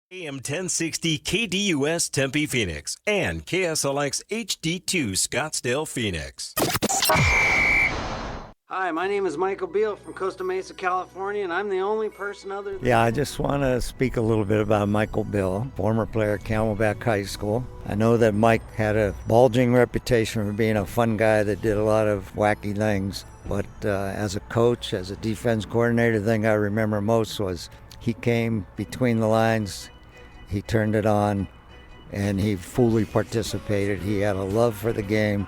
AM 1060 KDUS Tempe Phoenix and KSLX HD2 Scottsdale Phoenix. Hi, my name is Michael Beale from Costa Mesa, California, and I'm the only person other than... Yeah, I just want to speak a little bit about Michael Beale, former player at Camelback High School. I know that Mike had a bulging reputation for being a fun guy that did a lot of wacky things, but as a coach, as a defense coordinator, the thing I remember most was he came between the lines, he turned it on, and he fully participated. He had a love for the game.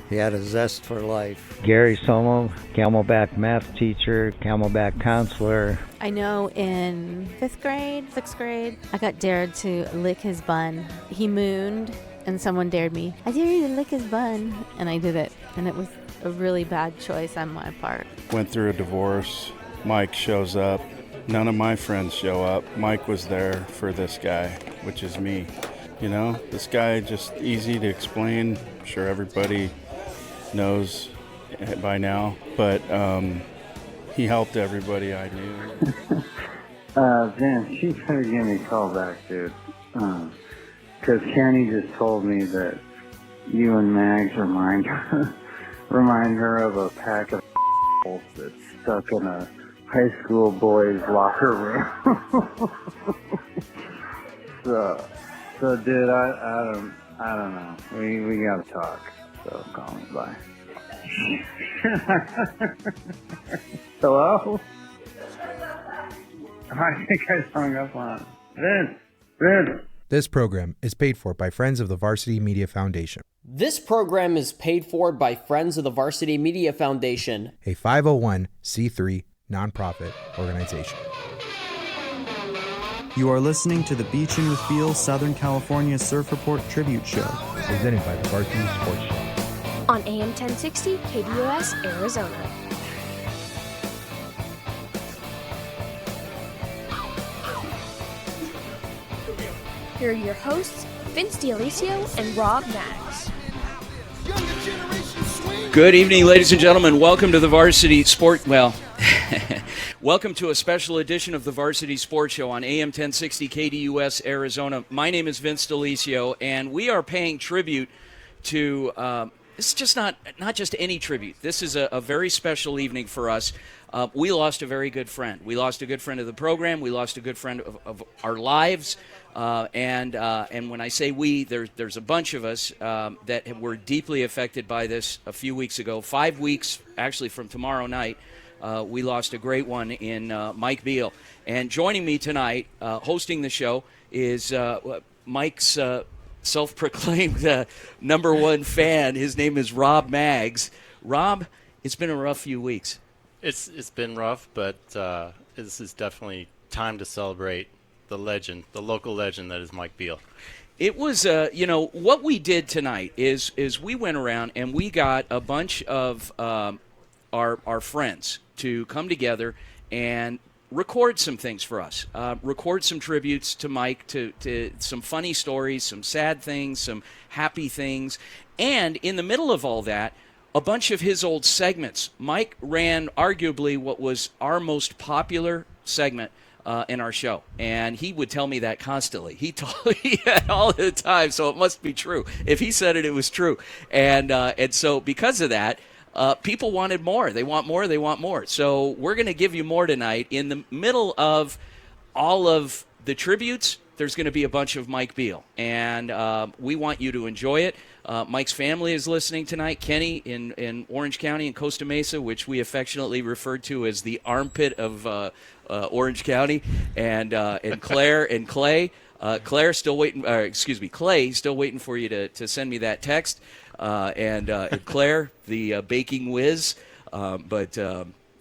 He had a zest for life. Gary Somo, Camelback math teacher, Camelback counselor. I know in 6th grade, I got dared to lick his bun. He mooned, and someone dared me. I dare you to lick his bun, and I did it. And it was a really bad choice on my part. Went through a divorce. Mike shows up. None of my friends show up. Mike was there for this guy, which is me. You know, this guy just easy to explain. I'm sure everybody knows by now, but he helped everybody I knew. Vince, you better give me a call back, dude. Because Kenny just told me that you and Mags remind her of a pack of that's stuck in a high school boys' locker room. so, dude, I don't know. We gotta talk. So call me. Bye. Hello? I think I hung up on Vince. This program is paid for by Friends of the Varsity Media Foundation. This program is paid for by Friends of the Varsity Media Foundation, a 501c3 nonprofit organization. You are listening to the Beachin with Beale Southern California Surf Report Tribute Show, presented by the Varsity Sports Show. On AM 1060 KDUS, Arizona. Here are your hosts, Vince D'Alicio and Robb Mags. Good evening, ladies and gentlemen. Welcome to the Varsity Sport... Welcome to a special edition of the Varsity Sports Show on AM 1060 KDUS, Arizona. My name is Vince D'Alicio, and we are paying tribute to... this is just not just any tribute. This is a very special evening for us. We lost a very good friend. We lost a good friend of the program. We lost a good friend of our lives. And when I say we, there's a bunch of us that were deeply affected by this a few weeks ago. 5 weeks, actually, from tomorrow night, we lost a great one in Mike Beale. And joining me tonight, hosting the show, is Mike's self-proclaimed number one fan. His name is Robb Mags. Robb, it's been a rough few weeks. It's been rough, but this is definitely time to celebrate the legend, the local legend that is Mike Beale. It was, what we did tonight is we went around and we got a bunch of our friends to come together and record some things for us, record some tributes to Mike, to some funny stories, some sad things, some happy things, and in the middle of all that, a bunch of his old segments. Mike ran arguably what was our most popular segment in our show, and he would tell me that constantly. He all the time, so it must be true. If he said it, it was true. And so because of that, people wanted more. They want more. They want more. So we're going to give you more tonight. In the middle of all of the tributes, there's going to be a bunch of Mike Beale, and we want you to enjoy it. Mike's family is listening tonight. Kenny in Orange County in Costa Mesa, which we affectionately referred to as the armpit of Orange County, and Claire and Clay. Claire still waiting. Clay still waiting for you to send me that text. And Claire, the baking whiz. But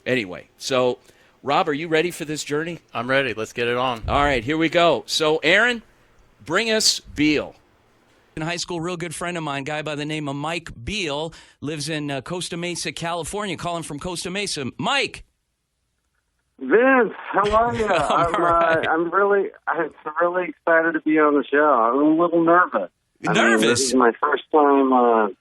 anyway, so Robb, are you ready for this journey? I'm ready. Let's get it on. All right, here we go. So Aaron, bring us Beale. In high school, real good friend of mine, guy by the name of Mike Beale, lives in Costa Mesa, California. Calling from Costa Mesa. Mike. Vince, how are you? I'm really excited to be on the show. I'm a little nervous. Nervous? This is my first time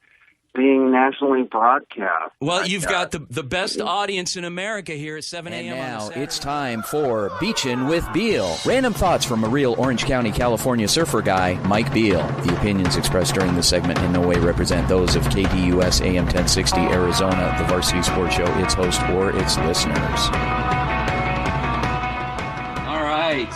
being nationally broadcast. Well, you've got the best audience in America here at 7 a.m. And now on the it's time for Beachin with Beale. Random thoughts from a real Orange County, California surfer guy, Mike Beale. The opinions expressed during the segment in no way represent those of KDUS AM 1060 Arizona, the Varsity Sports Show, its host, or its listeners. All right.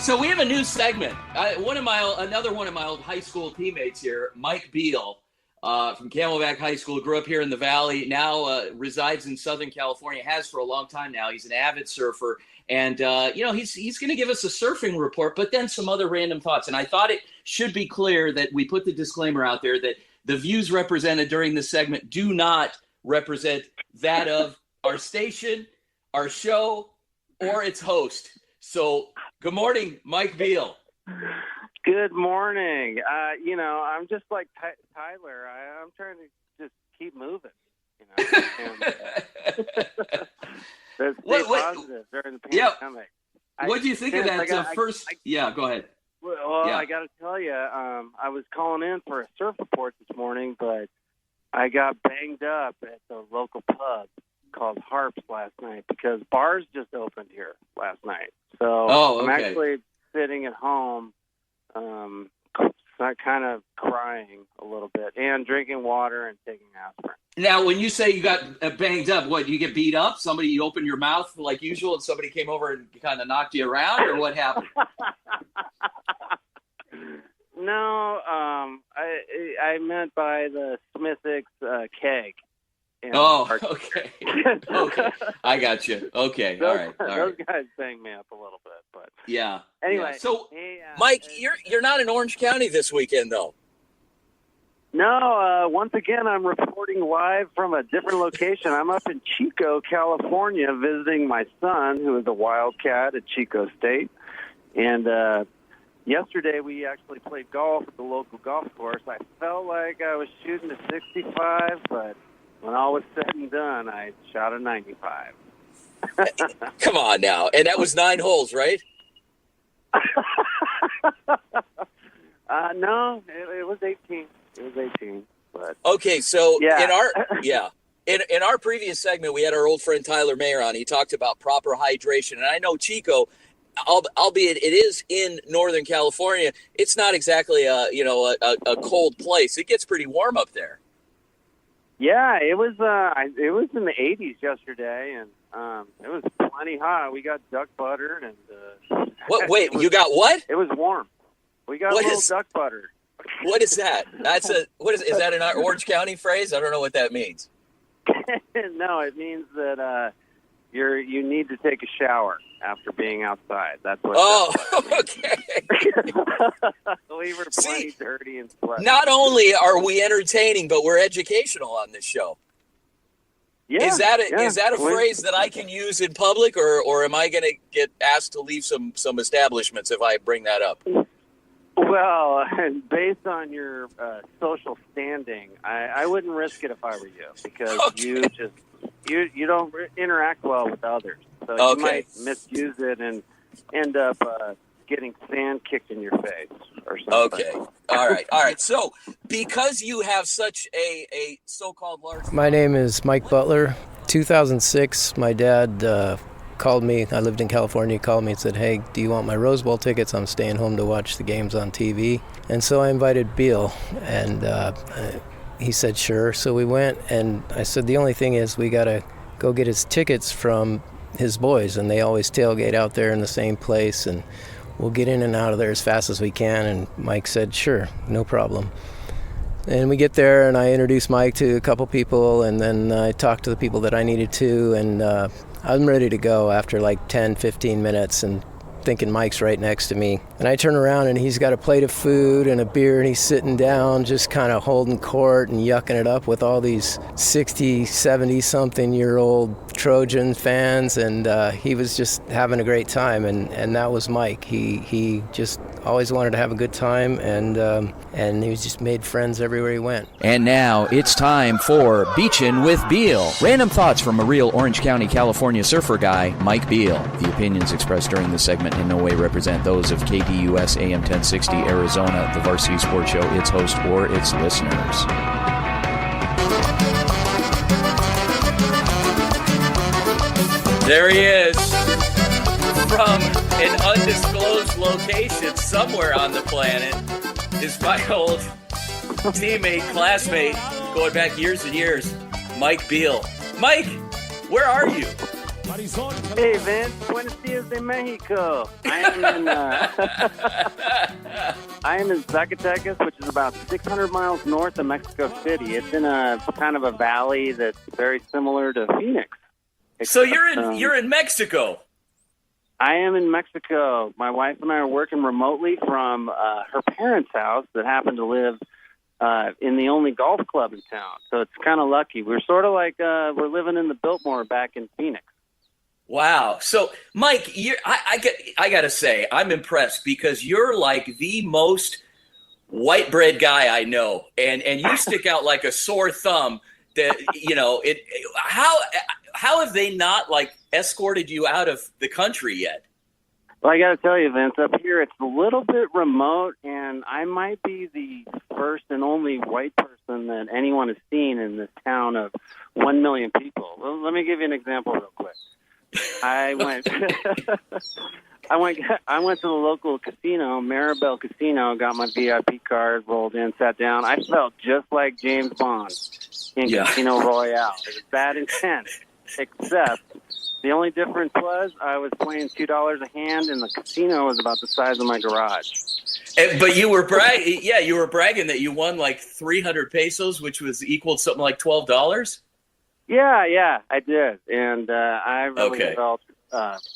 So we have a new segment. Another one of my old high school teammates here, Mike Beale, from Camelback High School, grew up here in the Valley, now resides in Southern California, has for a long time now. He's an avid surfer, and he's going to give us a surfing report, but then some other random thoughts. And I thought it should be clear that we put the disclaimer out there that the views represented during this segment do not represent that of our station, our show, or its host. So, good morning, Mike Beale. Good morning. I'm just like Tyler. I'm trying to just keep moving. Stay positive during the pandemic. What do you think of that go ahead. Well, I got to tell you, I was calling in for a surf report this morning, but I got banged up at the local pub called Harps last night because bars just opened here last night. So I'm actually sitting at home, kind of crying a little bit and drinking water and taking aspirin. Now, when you say you got banged up, what, you get beat up? You opened your mouth like usual and somebody came over and kind of knocked you around, or what happened? No, I meant by the Smithwick's keg. Okay. Okay, I got you. Okay, all right. Those guys banged me up a little bit, but yeah. Anyway, yeah. So Mike, you're not in Orange County this weekend, though. No, once again, I'm reporting live from a different location. I'm up in Chico, California, visiting my son, who is a Wildcat at Chico State, and yesterday we actually played golf at the local golf course. I felt like I was shooting a 65, but when all was said and done, I shot a 95. Come on now. And that was 9 holes, right? No, it was 18. It was 18. But okay, so yeah. in our previous segment, we had our old friend Tyler Mayer on. He talked about proper hydration. And I know Chico, albeit it is in Northern California, it's not exactly a cold place. It gets pretty warm up there. Yeah, it was in the 80s yesterday, and it was plenty hot. We got duck buttered, and wait, you got what? It was warm. We got duck buttered. What is that? Is that an Orange County phrase? I don't know what that means. No, it means that you need to take a shower after being outside. That's what. Oh, okay. We were plenty dirty and sweaty. Not only are we entertaining, but we're educational on this show. Yeah. Is that a phrase that I can use in public, or am I going to get asked to leave some establishments if I bring that up? Well, based on your social standing, I wouldn't risk it if I were you, because you don't interact well with others. So you might misuse it and end up getting sand kicked in your face or something. Okay. All right. So because you have such a so-called large... My name is Mike Butler. 2006, my dad called me. I lived in California. He called me and said, hey, do you want my Rose Bowl tickets? I'm staying home to watch the games on TV. And so I invited Beale, and he said, sure. So we went, and I said, the only thing is we got to go get his tickets from his boys, and they always tailgate out there in the same place, and we'll get in and out of there as fast as we can. And Mike said, sure, no problem. And we get there, and I introduced Mike to a couple people, and then I talked to the people that I needed to, and I'm ready to go after like 10, 15 minutes, and thinking Mike's right next to me. And I turn around, and he's got a plate of food and a beer, and he's sitting down just kind of holding court and yucking it up with all these 60, 70-something-year-old Trojan fans, and he was just having a great time, and that was Mike. He just always wanted to have a good time, and he just made friends everywhere he went. And now it's time for Beachin with Beale. Random thoughts from a real Orange County, California surfer guy, Mike Beale. The opinions expressed during the segment in no way represent those of KDUS AM 1060 Arizona, the Varsity Sports Show, its host, or its listeners. There he is, from an undisclosed location somewhere on the planet. Is my old teammate, classmate, going back years and years, Mike Beale. Mike, where are you? Hey, Vince. Buenos dias de Mexico. I am in Zacatecas, which is about 600 miles north of Mexico City. It's in a kind of a valley that's very similar to Phoenix. So you're in Mexico. I am in Mexico. My wife and I are working remotely from her parents' house that happen to live in the only golf club in town. So it's kind of lucky. We're sort of like we're living in the Biltmore back in Phoenix. Wow. So, Mike, I got to say, I'm impressed because you're like the most white bread guy I know. And you stick out like a sore thumb that, how have they not like escorted you out of the country yet? Well, I got to tell you, Vince, up here it's a little bit remote, and I might be the first and only white person that anyone has seen in this town of 1 million people. Well, let me give you an example real quick. I went to the local casino, Maribel Casino, got my VIP card, rolled in, sat down. I felt just like James Bond in Casino Royale. It was that intense, except the only difference was I was playing $2 a hand, and the casino was about the size of my garage. But you were bragging that you won like 300 pesos, which was equal to something like $12. Yeah, I did, and I really felt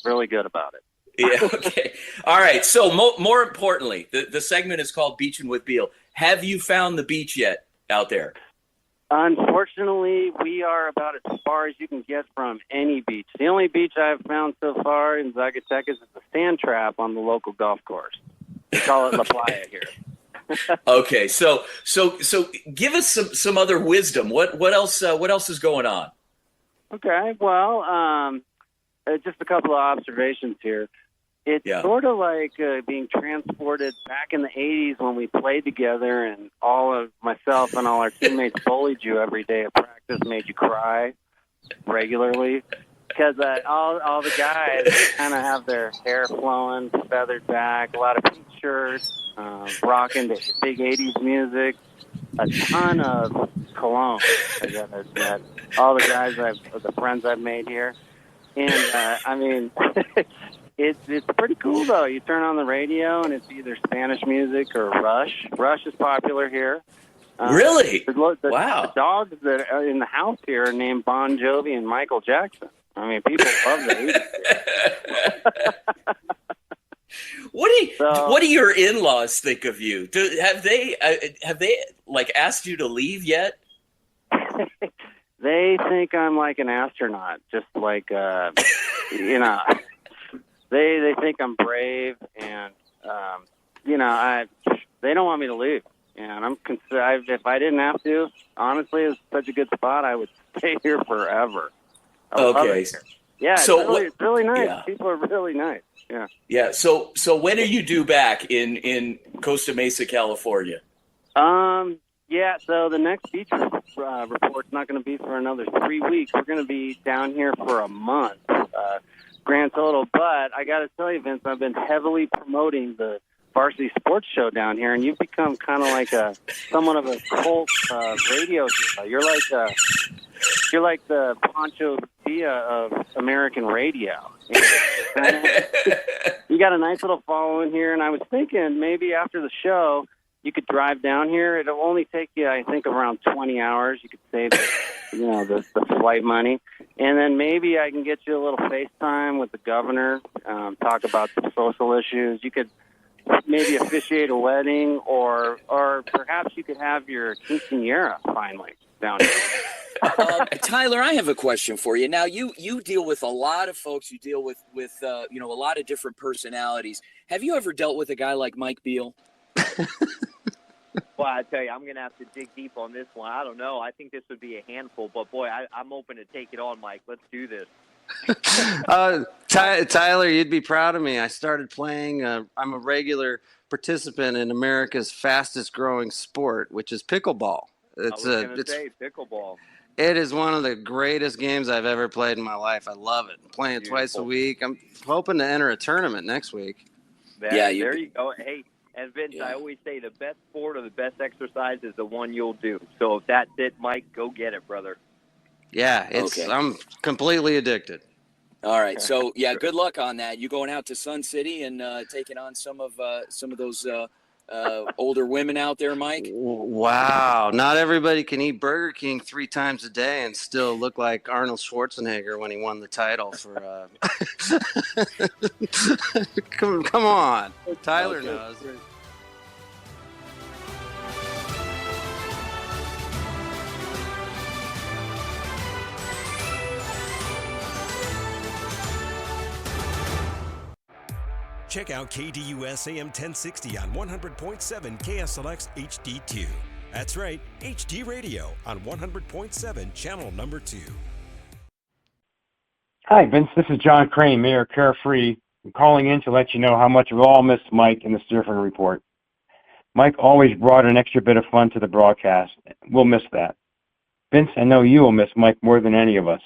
really good about it. Yeah, okay. All right, so more importantly, the segment is called Beachin' with Beale. Have you found the beach yet out there? Unfortunately, we are about as far as you can get from any beach. The only beach I've found so far in Zacatecas is the sand trap on the local golf course. We call it La Playa here. Okay, so give us some other wisdom. What else is going on? Okay, well, just a couple of observations here. It's sort of like being transported back in the 80s when we played together, and all of myself and all our teammates bullied you every day at practice, made you cry regularly. Because all the guys kind of have their hair flowing, feathered back, a lot of pink shirts, rocking the big 80s music, a ton of cologne. All the guys, the friends I've made here. And, I mean, it's pretty cool, though. You turn on the radio, and it's either Spanish music or Rush. Rush is popular here. Really? Wow. The dogs that are in the house here are named Bon Jovi and Michael Jackson. I mean, people love the 80s. What do your in-laws think of you? Have they like asked you to leave yet? They think I'm like an astronaut, just like They think I'm brave, and they don't want me to leave. And if I didn't have to, honestly, it's such a good spot, I would stay here forever. Okay. Yeah, so it's really nice. Yeah. People are really nice. Yeah. Yeah. So when are you due back in Costa Mesa, California? Yeah. So the next beach report's not going to be for another 3 weeks. We're going to be down here for a month, grand total. But I got to tell you, Vince, I've been heavily promoting the Varsity Sports Show down here, and you've become kind of like somewhat of a cult radio show. You're like the Pancho Villa of American radio. You got a nice little following here, and I was thinking maybe after the show you could drive down here. It'll only take you, I think, around 20 hours. You could save, the flight money, and then maybe I can get you a little FaceTime with the governor, talk about some social issues. You could maybe officiate a wedding, or perhaps you could have your quinceañera finally down here. Tyler, I have a question for you. Now, you deal with a lot of folks. You deal with a lot of different personalities. Have you ever dealt with a guy like Mike Beale? Well, I tell you, I'm going to have to dig deep on this one. I don't know. I think this would be a handful, but boy, I'm open to take it on, Mike. Let's do this. Tyler, you'd be proud of me. I started playing. I'm a regular participant in America's fastest growing sport, which is pickleball. It's I was going to say pickleball. It is one of the greatest games I've ever played in my life. I love it. I'm playing it twice a week. I'm hoping to enter a tournament next week. There you go. Hey, and Vince, I always say the best sport or the best exercise is the one you'll do. So if that's it, Mike, go get it, brother. Yeah, I'm completely addicted. All right, so good luck on that. You going out to Sun City and taking on some of those older women out there, Mike? Wow, not everybody can eat Burger King 3 times a day and still look like Arnold Schwarzenegger when he won the title for. Come on, Tyler knows. Check out KDUS AM 1060 on 100.7 KSLX HD2. That's right, HD radio on 100.7 channel number 2. Hi, Vince. This is John Crane, Mayor of Carefree. I'm calling in to let you know how much we've all missed Mike in the Surfing Report. Mike always brought an extra bit of fun to the broadcast. We'll miss that. Vince, I know you will miss Mike more than any of us.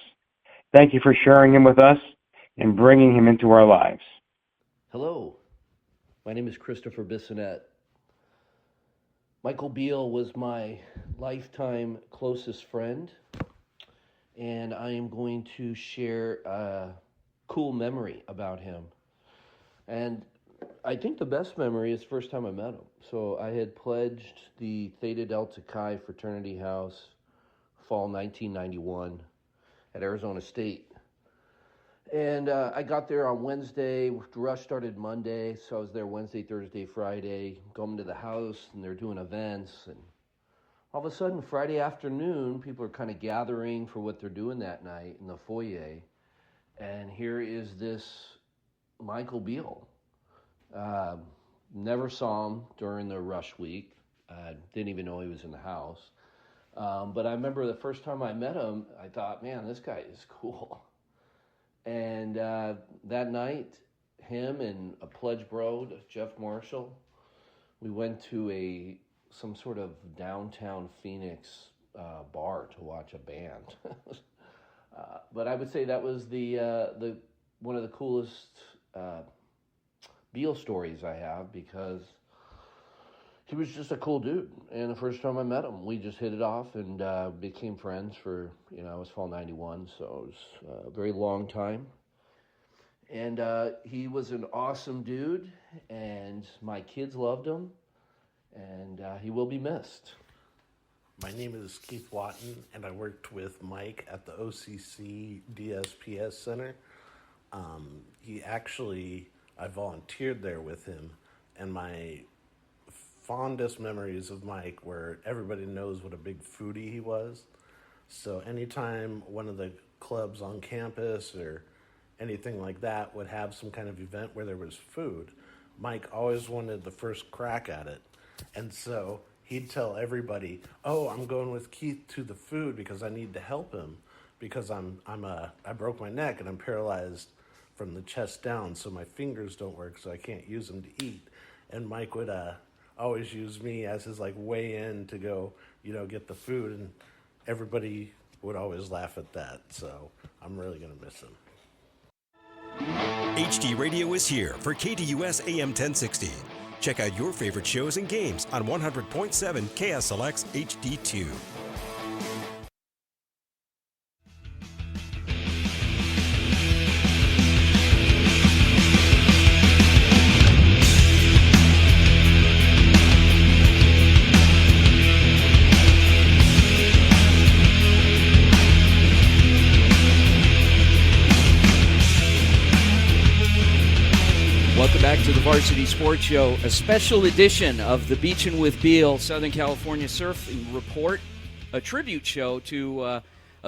Thank you for sharing him with us and bringing him into our lives. Hello, my name is Christopher Bissonette. Michael Beale was my lifetime closest friend, and I am going to share a cool memory about him. And I think the best memory is the first time I met him. So I had pledged the Theta Delta Chi Fraternity House fall 1991 at Arizona State. And I got there on Wednesday. The rush started Monday, so I was there Wednesday, Thursday, Friday, going to the house, and they're doing events. And all of a sudden, Friday afternoon, people are kind of gathering for what they're doing that night in the foyer. And here is this Michael Beale. Never saw him during the rush week. Didn't even know he was in the house. But I remember the first time I met him, I thought, man, this guy is cool. And that night, him and a pledge bro, Jeff Marshall, we went to some sort of downtown Phoenix bar to watch a band. But I would say that was the one of the coolest Beale stories I have, because he was just a cool dude. And the first time I met him, we just hit it off and became friends for, it was fall 91, so it was a very long time. And he was an awesome dude, and my kids loved him, and he will be missed. My name is Keith Watton, and I worked with Mike at the OCC DSPS Center. I volunteered there with him, and my fondest memories of Mike were everybody knows what a big foodie he was. So anytime one of the clubs on campus or anything like that would have some kind of event where there was food, Mike always wanted the first crack at it. And so he'd tell everybody, "Oh, I'm going with Keith to the food because I need to help him because I broke my neck and I'm paralyzed from the chest down, so my fingers don't work, so I can't use them to eat." And Mike would always use me as his way in to go, get the food, and everybody would always laugh at that. So I'm really gonna miss him. HD Radio is here for KDUS AM 1060. Check out your favorite shows and games on 100.7 KSLX HD2. Welcome back to the Varsity Sports Show, a special edition of the Beachin with Beale Southern California Surfing Report, a tribute show to a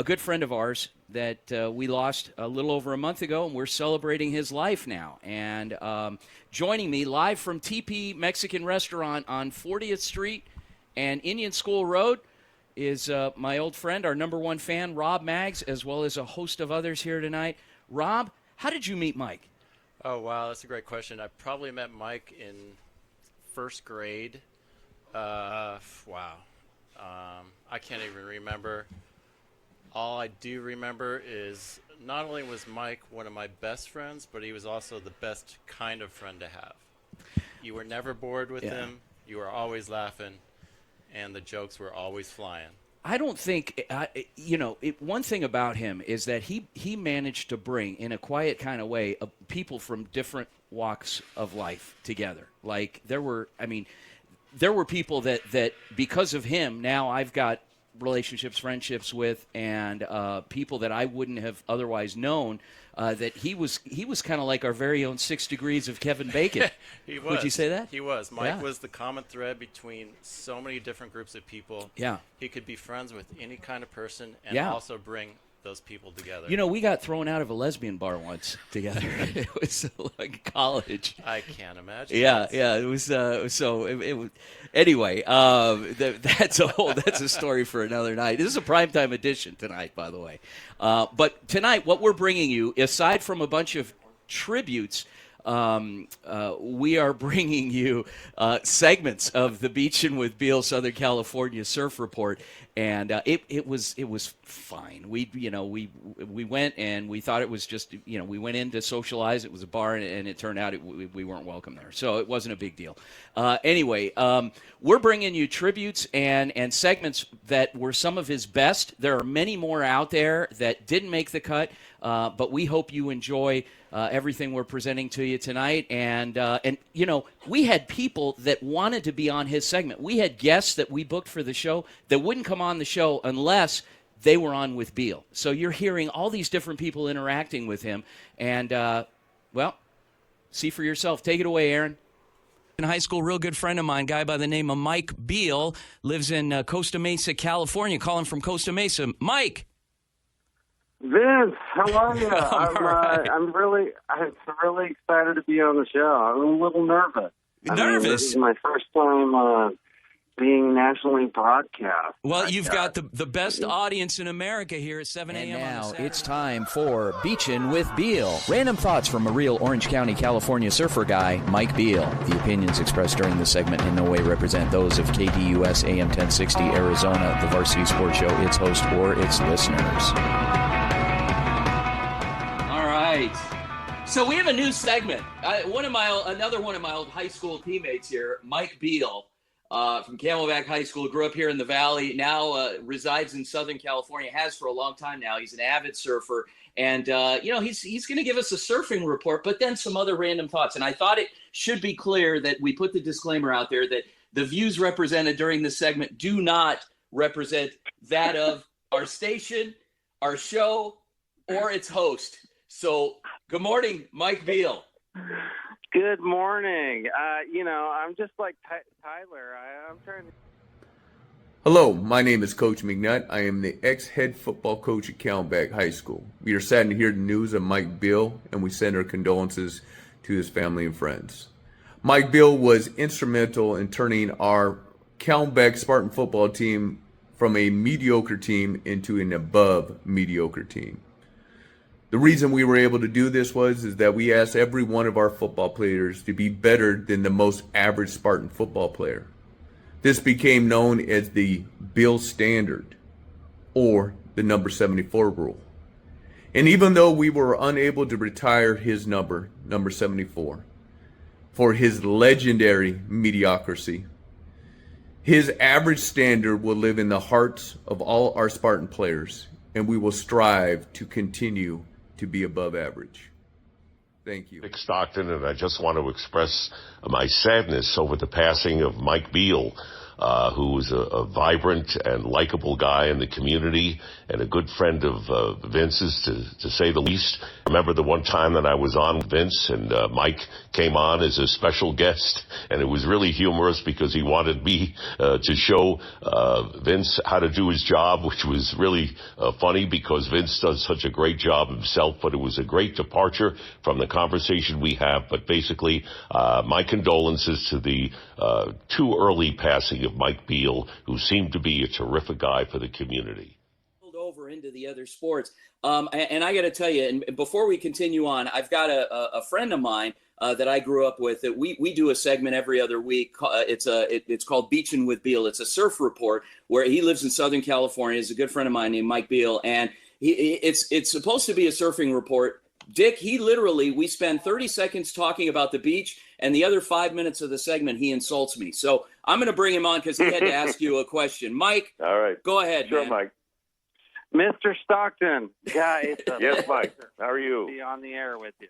good friend of ours that we lost a little over a month ago, and we're celebrating his life now. And joining me live from TP Mexican Restaurant on 40th Street and Indian School Road is my old friend, our number one fan, Robb Maggs, as well as a host of others here tonight. Robb, how did you meet Mike? Oh, wow, that's a great question. I probably met Mike in first grade. Wow. I can't even remember. All I do remember is not only was Mike one of my best friends, but he was also the best kind of friend to have. You were never bored with him. You were always laughing, and the jokes were always flying. I don't think, one thing about him is that he managed to bring, in a quiet kind of way, people from different walks of life together. Like, there were people that because of him, now I've got relationships, friendships with, and people that I wouldn't have otherwise known. That he was kind of like our very own 6 Degrees of Kevin Bacon. He was. Would you say that? He was. Mike was the common thread between so many different groups of people. Yeah. He could be friends with any kind of person and also bring those people together. We got thrown out of a lesbian bar once together. It was like college. I can't imagine. Yeah. It was. It was. Anyway, that's a story for another night. This is a primetime edition tonight, by the way. But tonight, what we're bringing you, aside from a bunch of tributes, we are bringing you segments of the Beachin with Beale Southern California Surf Report, and it was fine. We went and we thought it was just we went in to socialize. It was a bar, and it turned out we weren't welcome there, so it wasn't a big deal. Anyway, we're bringing you tributes and segments that were some of his best. There are many more out there that didn't make the cut, but we hope you enjoy everything we're presenting to you tonight. And we had people that wanted to be on his segment. We had guests that we booked for the show that wouldn't come on the show unless they were on with Beale. So you're hearing all these different people interacting with him. And, see for yourself. Take it away, Aaron. In high school, real good friend of mine, guy by the name of Mike Beale, lives in Costa Mesa, California. Calling from Costa Mesa. Mike. Vince, how are you? Right. I'm really excited to be on the show. I'm a little nervous. This is my first time being nationally broadcast. Well, you've got the best audience in America here at 7 a.m. And now it's time for Beachin with Beale. Random thoughts from a real Orange County, California surfer guy, Mike Beale. The opinions expressed during the segment in no way represent those of KDUS AM 1060 Arizona, the Varsity Sports Show, its host, or its listeners. So we have a new segment. Another one of my old high school teammates here, Mike Beale, from Camelback High School, grew up here in the Valley, now resides in Southern California, has for a long time now. He's an avid surfer, and he's going to give us a surfing report, but then some other random thoughts. And I thought it should be clear that we put the disclaimer out there that the views represented during this segment do not represent that of our station, our show, or its host. So, good morning, Mike Beale. Good morning. I'm just like Tyler. I'm trying to... Hello, my name is Coach McNutt. I am the ex-head football coach at Camelback High School. We are saddened to hear the news of Mike Beale, and we send our condolences to his family and friends. Mike Beale was instrumental in turning our Camelback Spartan football team from a mediocre team into an above mediocre team. The reason we were able to do this is that we asked every one of our football players to be better than the most average Spartan football player. This became known as the Beale Standard, or the number 74 rule. And even though we were unable to retire his number 74, for his legendary mediocrity, his average standard will live in the hearts of all our Spartan players, and we will strive to continue to be above average. Thank you. Stockton, and I just want to express my sadness over the passing of Mike Beale, who was a vibrant and likable guy in the community and a good friend of Vince's, to say the least. I remember the one time that I was on with Vince, and Mike came on as a special guest, and it was really humorous because he wanted me to show Vince how to do his job, which was really funny because Vince does such a great job himself, but it was a great departure from the conversation we have. But basically, my condolences to the too early passing of Mike Beale, who seemed to be a terrific guy for the community. Over into the other sports. And I got to tell you, and before we continue on, I've got a friend of mine that I grew up with. That we do a segment every other week. It's called Beachin with Beale. It's a surf report where he lives in Southern California. He's a good friend of mine named Mike Beale, and it's supposed to be a surfing report. Dick, we spend 30 seconds talking about the beach, and the other 5 minutes of the segment, he insults me. So I'm going to bring him on because he had to ask you a question. Mike, all right, go ahead, sure, man. Mike. Mr. Stockton, guys. Yes, Mike. How are you? Be on the air with you.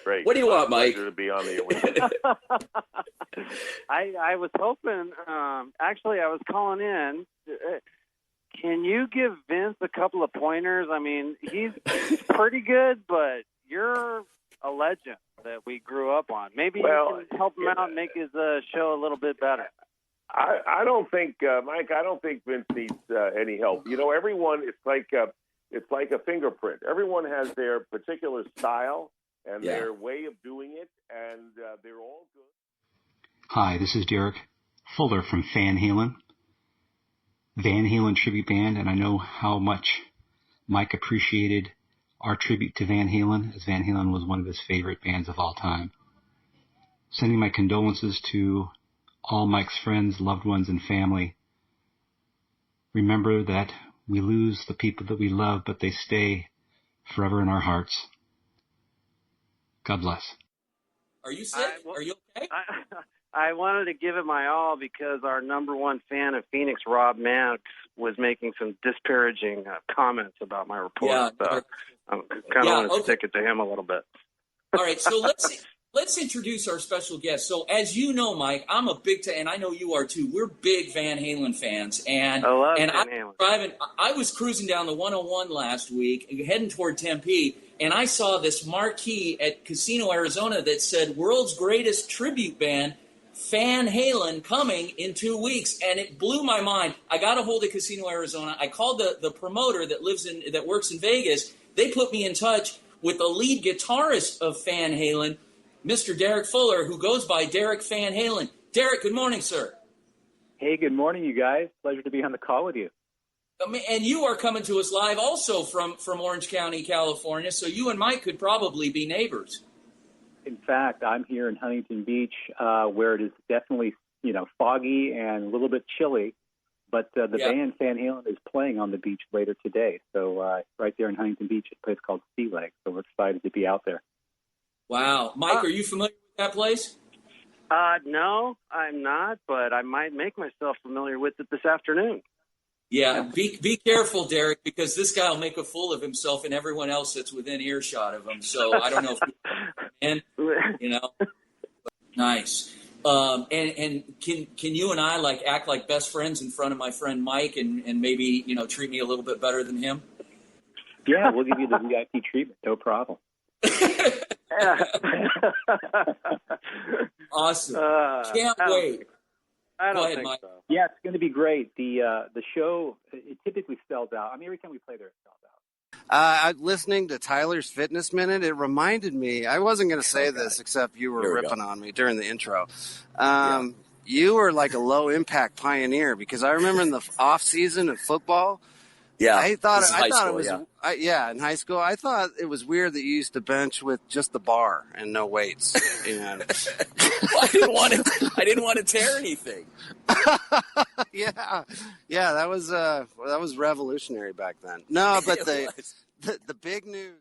Great. What do you want, Mike? Pleasure to be on the air with you. I was hoping. Actually, I was calling in. Can you give Vince a couple of pointers? I mean, he's pretty good, but you're a legend that we grew up on. Maybe you can help him out and make his show a little bit better. I don't think, Mike. I don't think Vince needs any help. You know, everyone. It's like a fingerprint. Everyone has their particular style and their way of doing it, and they're all good. Hi, this is Derek Fuller from Van Halen tribute band, and I know how much Mike appreciated our tribute to Van Halen, as Van Halen was one of his favorite bands of all time. Sending my condolences to all Mike's friends, loved ones, and family. Remember that we lose the people that we love, but they stay forever in our hearts. God bless. Are you sick? Are you okay? I wanted to give it my all because our number one fan of Phoenix, Robb Max, was making some disparaging comments about my report. Yeah, so I kind of want to stick it to him a little bit. All right, so let's introduce our special guest. So as you know, Mike, I'm a big and I know you are too. We're big Van Halen fans, and I love Van Halen. I was cruising down the 101 last week, heading toward Tempe, and I saw this marquee at Casino, Arizona that said "World's Greatest Tribute Band." Van Halen coming in 2 weeks, and it blew my mind. I got a hold of Casino, Arizona. I called the promoter that works in Vegas. They put me in touch with the lead guitarist of Van Halen, Mr. Derek Fuller, who goes by Derek Van Halen. Derek, good morning, sir. Hey, good morning, you guys. Pleasure to be on the call with you. And you are coming to us live also from Orange County, California, so you and Mike could probably be neighbors. In fact, I'm here in Huntington Beach, where it is definitely, foggy and a little bit chilly. But the band Van Halen is playing on the beach later today. So right there in Huntington Beach, a place called Sea Lake. So we're excited to be out there. Wow. Mike, are you familiar with that place? No, I'm not, but I might make myself familiar with it this afternoon. Yeah, be careful, Derek, because this guy will make a fool of himself and everyone else that's within earshot of him. So I don't know if nice. And can you and I act like best friends in front of my friend Mike and maybe treat me a little bit better than him? Yeah, we'll give you the VIP treatment, no problem. Awesome. Can't wait. I don't Go ahead, think Mike. so. Yeah, it's going to be great. The show, it typically sells out. I mean, every time we play there, it sells out. Listening to Tyler's Fitness Minute, it reminded me, I wasn't going to say this except you were ripping on me during the intro. You were like a low-impact pioneer because I remember in the off-season of football, I thought it was in high school. I thought it was weird that you used to bench with just the bar and no weights. And I didn't want to tear anything. yeah, that was revolutionary back then. No, but the big news.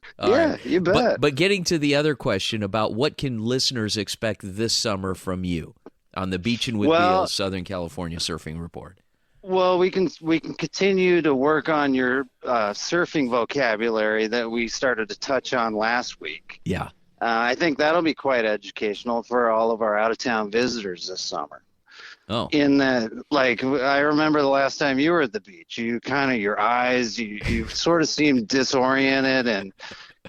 You bet. But getting to the other question about what can listeners expect this summer from you on the Beachin with Beale Southern California Surfing Report. Well, we can continue to work on your surfing vocabulary that we started to touch on last week. Yeah. I think that'll be quite educational for all of our out-of-town visitors this summer. Oh. In that, I remember the last time you were at the beach, your eyes, you sort of seemed disoriented and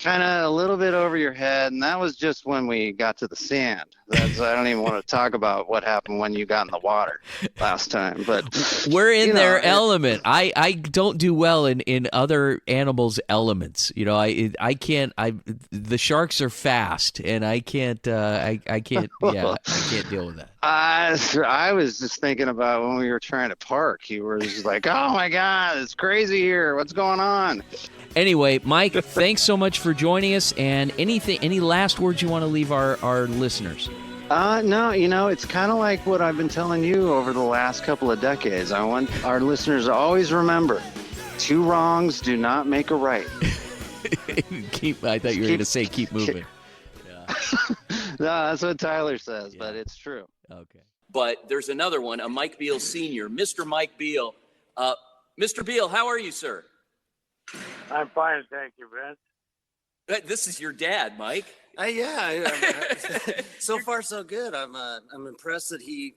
kind of a little bit over your head, and that was just when we got to the sand. I don't even want to talk about what happened when you got in the water last time. But we're in their element. I don't do well in other animals' elements. I can't. The sharks are fast, and I can't. I can't. Yeah, I can't deal with that. I was just thinking about when we were trying to park. You were just like, "Oh my God, it's crazy here. What's going on?" Anyway, Mike, thanks so much for joining us. And any last words you want to leave our listeners? No, it's kind of like what I've been telling you over the last couple of decades. I want our listeners to always remember, 2 wrongs do not make a right. I thought you were going to say keep moving. No, that's what Tyler says, but it's true. Okay. But there's another one, a Mike Beale Sr., Mr. Mike Beale. Mr. Beale, how are you, sir? I'm fine, thank you, Vince. This is your dad, Mike. So far, so good. I'm impressed that he,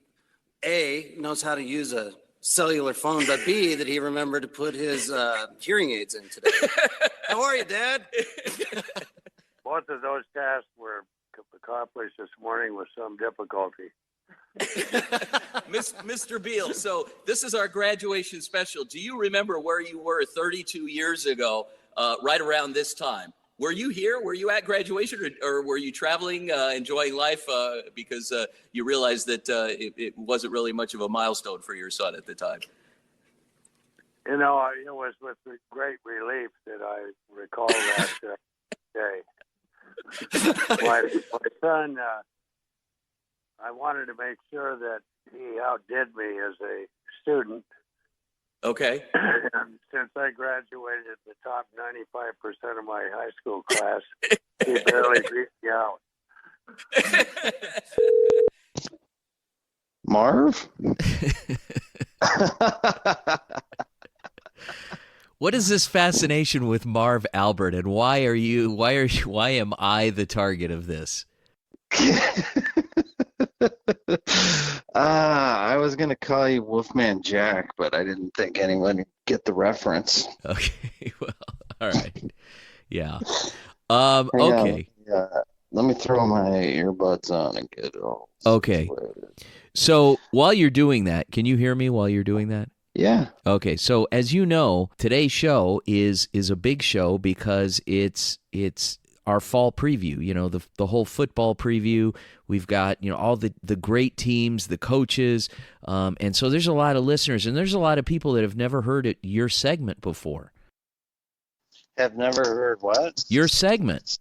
A, knows how to use a cellular phone, but B, that he remembered to put his hearing aids in today. How are you, Dad? Both of those tasks were accomplished this morning with some difficulty. Mr. Beale, so this is our graduation special. Do you remember where you were 32 years ago, right around this time? Were you here? Were you at graduation, or were you traveling, enjoying life because you realized that it wasn't really much of a milestone for your son at the time? It was with great relief that I recall that day. My son, I wanted to make sure that he outdid me as a student. Okay. And since I graduated the top 95% of my high school class, he barely beat me out. Marv? What is this fascination with Marv Albert, and why am I the target of this? I was going to call you Wolfman Jack, but I didn't think anyone would get the reference. Okay, well, all right. Yeah. Hang okay. on. Let me throw my earbuds on and get it all. Okay. So while you're doing that, can you hear me while you're doing that? Yeah. Okay, so as you know, today's show is a big show because it's our fall preview, the whole football preview. We've got, all the great teams, the coaches, and so there's a lot of listeners, and there's a lot of people that have never heard your segment before. Have never heard what? Your segment.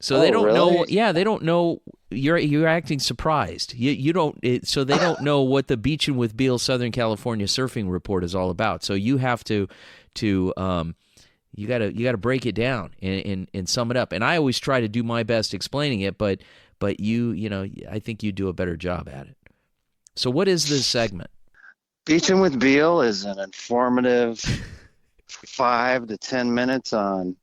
So they don't know. Yeah, they don't know. You're acting surprised. You don't. So they don't know what the Beachin with Beale Southern California Surfing Report is all about. So you have to you gotta break it down and sum it up. And I always try to do my best explaining it, but I think you do a better job at it. So what is this segment? Beachin with Beale is an informative 5 to 10 minutes on.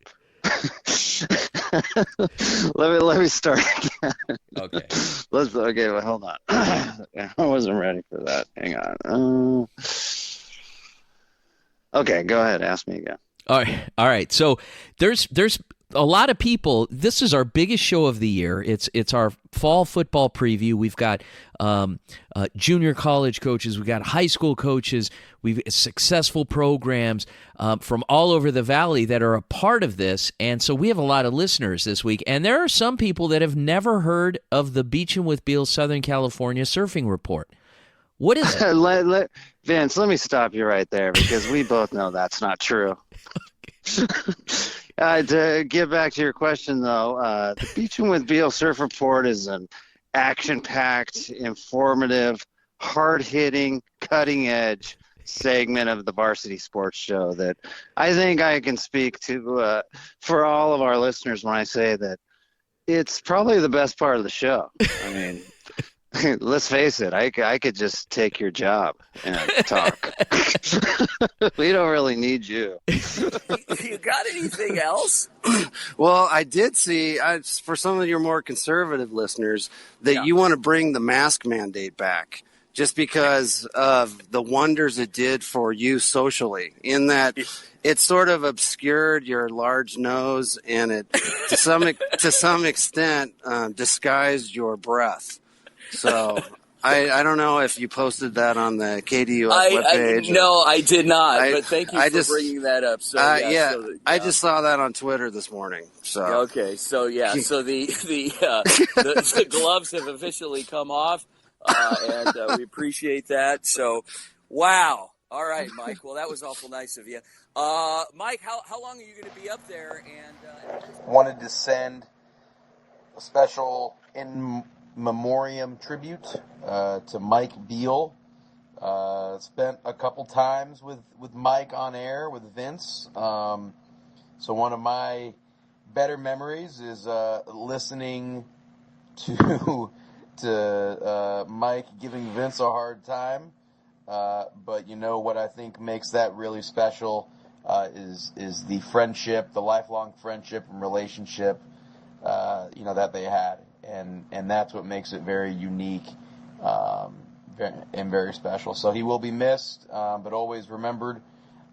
let me start again. Okay. Well, hold on. I wasn't ready for that. Hang on. Okay, go ahead. Ask me again. All right. So there's a lot of people. This is our biggest show of the year. It's our fall football preview. We've got junior college coaches. We've got high school coaches. We've successful programs from all over the valley that are a part of this. And so we have a lot of listeners this week. And there are some people that have never heard of the Beachin with Beale Southern California Surfing Report. What is it? Vince, let me stop you right there because we both know that's not true. To get back to your question, though, the Beachin with Beale Surf Report is an action-packed, informative, hard-hitting, cutting-edge segment of the Varsity Sports Show that I think I can speak to for all of our listeners when I say that it's probably the best part of the show. I mean, let's face it, I could just take your job and talk. We don't really need you. You got anything else? Well, I did see, for some of your more conservative listeners, that you want to bring the mask mandate back just because of the wonders it did for you socially, in that it sort of obscured your large nose, and it to some extent disguised your breath. So I don't know if you posted that on the KDUS webpage. No, I did not. But thank you for bringing that up. So I just saw that on Twitter this morning. So okay, so so the gloves have officially come off, and we appreciate that. So, wow. All right, Mike. Well, that was awful nice of you, Mike. How long are you going to be up there? And wanted to send a special in memoriam tribute to Mike Beale. Spent a couple times with Mike on air with Vince. So one of my better memories is listening to Mike giving Vince a hard time. But you know what I think makes that really special is the friendship, the lifelong friendship and relationship that they had. And that's what makes it very unique and very special. So he will be missed, but always remembered.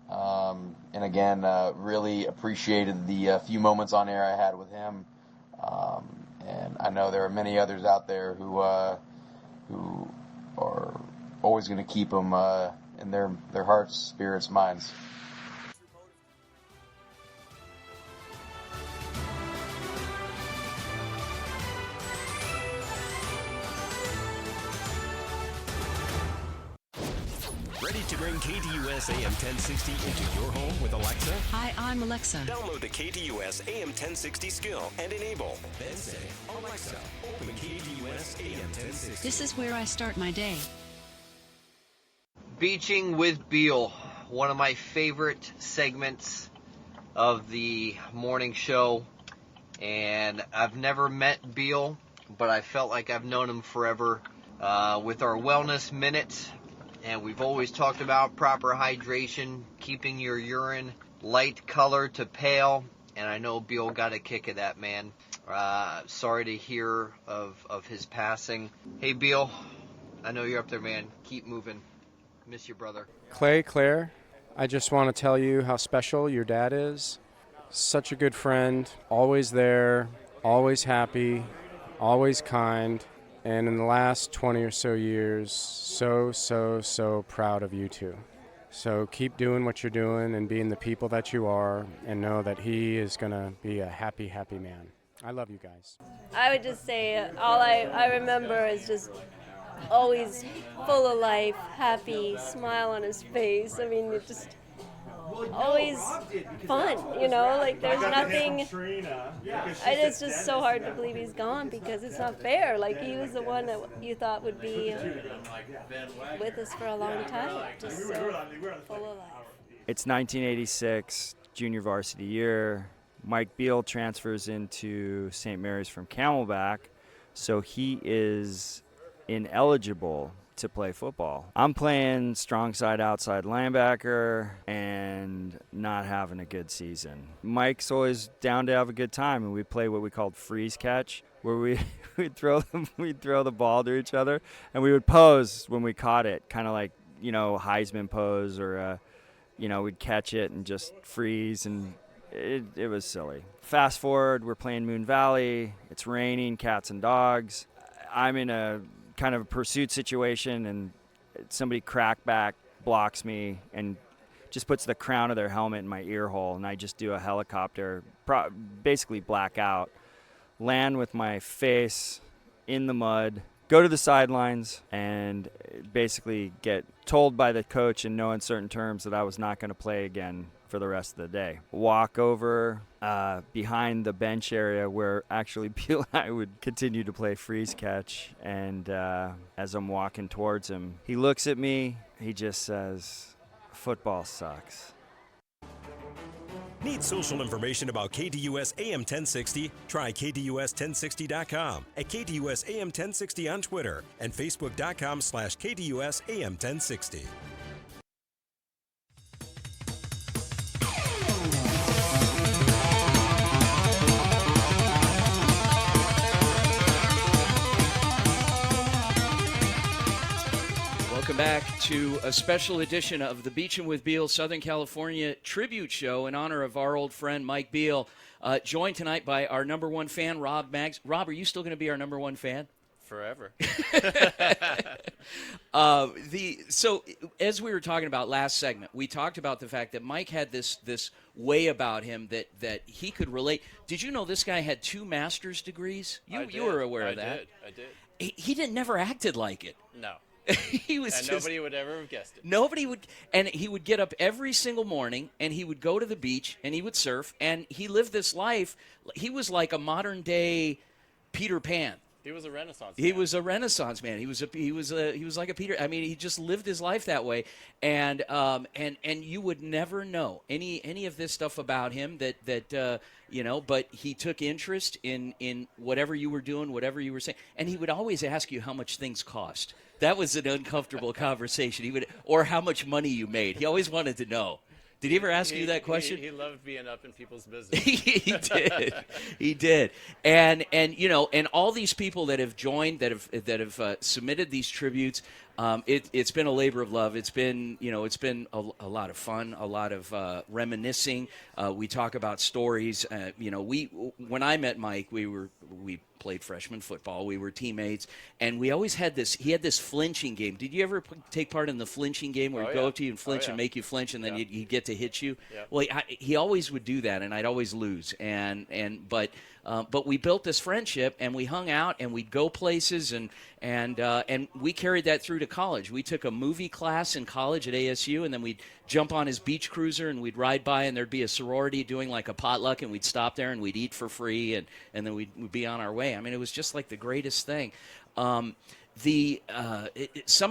And again, really appreciated the few moments on air I had with him. And I know there are many others out there who are always going to keep him in their hearts, spirits, minds. Ready to bring KDUS AM 1060 into your home with Alexa? Hi, I'm Alexa. Download the KDUS AM 1060 skill and enable. Then say, Alexa, open KDUS AM 1060. This is where I start my day. Beaching with Beale, one of my favorite segments of the morning show. And I've never met Beale, but I felt like I've known him forever. With our Wellness Minute, and we've always talked about proper hydration, keeping your urine light color to pale, and I know Beale got a kick of that, man. Sorry to hear of his passing. Hey, Beale, I know you're up there, man. Keep moving. Miss your brother. Claire, I just want to tell you how special your dad is. Such a good friend, always there, always happy, always kind. And in the last 20 or so years, so proud of you two. So keep doing what you're doing and being the people that you are, and know that he is going to be a happy, happy man. I love you guys. I would just say all I remember is just always full of life, happy, smile on his face. I mean, it just always fun, like there's nothing. It's just so hard to believe he's gone, because it's not fair. Like, he was the one that you thought would be with us for a long time, just so full of life. It's 1986, junior varsity year. Mike Beale transfers into St. Mary's from Camelback, so he is ineligible to play football. I'm playing strong side outside linebacker and not having a good season. Mike's always down to have a good time, and we play what we called freeze catch, where we'd throw the ball to each other, and we would pose when we caught it, kind of like, Heisman pose, or we'd catch it and just freeze, and it was silly. Fast forward, we're playing Moon Valley. It's raining, cats and dogs. I'm in a kind of a pursuit situation, and somebody crackback blocks me and just puts the crown of their helmet in my ear hole, and I just do a helicopter, basically black out, land with my face in the mud, go to the sidelines, and basically get told by the coach in no uncertain terms that I was not going to play again for the rest of the day. Walk over behind the bench area where actually Beale and I would continue to play freeze catch, and as I'm walking towards him, he looks at me, he just says, "Football sucks." Need social information about KDUS AM 1060? Try KDUS1060.com, at KDUS AM 1060 on Twitter, and Facebook.com/KDUS AM 1060. Welcome back to a special edition of the Beachin with Beale Southern California Tribute Show in honor of our old friend Mike Beale. Joined tonight by our number one fan, Robb Maggs. Robb, are you still going to be our number one fan? Forever. So as we were talking about last segment, we talked about the fact that Mike had this way about him that he could relate. Did you know this guy had 2 master's degrees? You were aware of that? I did. He never acted like it. No. He was and nobody would ever have guessed it. Nobody would, and he would get up every single morning, and he would go to the beach, and he would surf, and he lived this life. He was like a modern day Peter Pan. He was a Renaissance man. He was a Renaissance man. He was like a Peter. I mean, he just lived his life that way, and you would never know any of this stuff about him that But he took interest in whatever you were doing, whatever you were saying, and he would always ask you how much things cost. That was an uncomfortable conversation. Or how much money you made. He always wanted to know. Did he ever ask you that question? He loved being up in people's business. He did. And all these people that have joined, that have submitted these tributes, it's been a labor of love. It's been a lot of fun, a lot of reminiscing. We talk about stories. When I met Mike, we played freshman football. We were teammates, and we always had this. He had this flinching game. Did you ever take part in the flinching game where he'd go up to you and flinch and make you flinch, and then he'd get to hit you? Yeah. Well, he always would do that, and I'd always lose. But we built this friendship, and we hung out, and we'd go places, and we carried that through to college. We took a movie class in college at ASU, and then we'd jump on his beach cruiser, and we'd ride by, and there'd be a sorority doing like a potluck, and we'd stop there, and we'd eat for free, and then we'd be on our way. I mean, it was just like the greatest thing. Some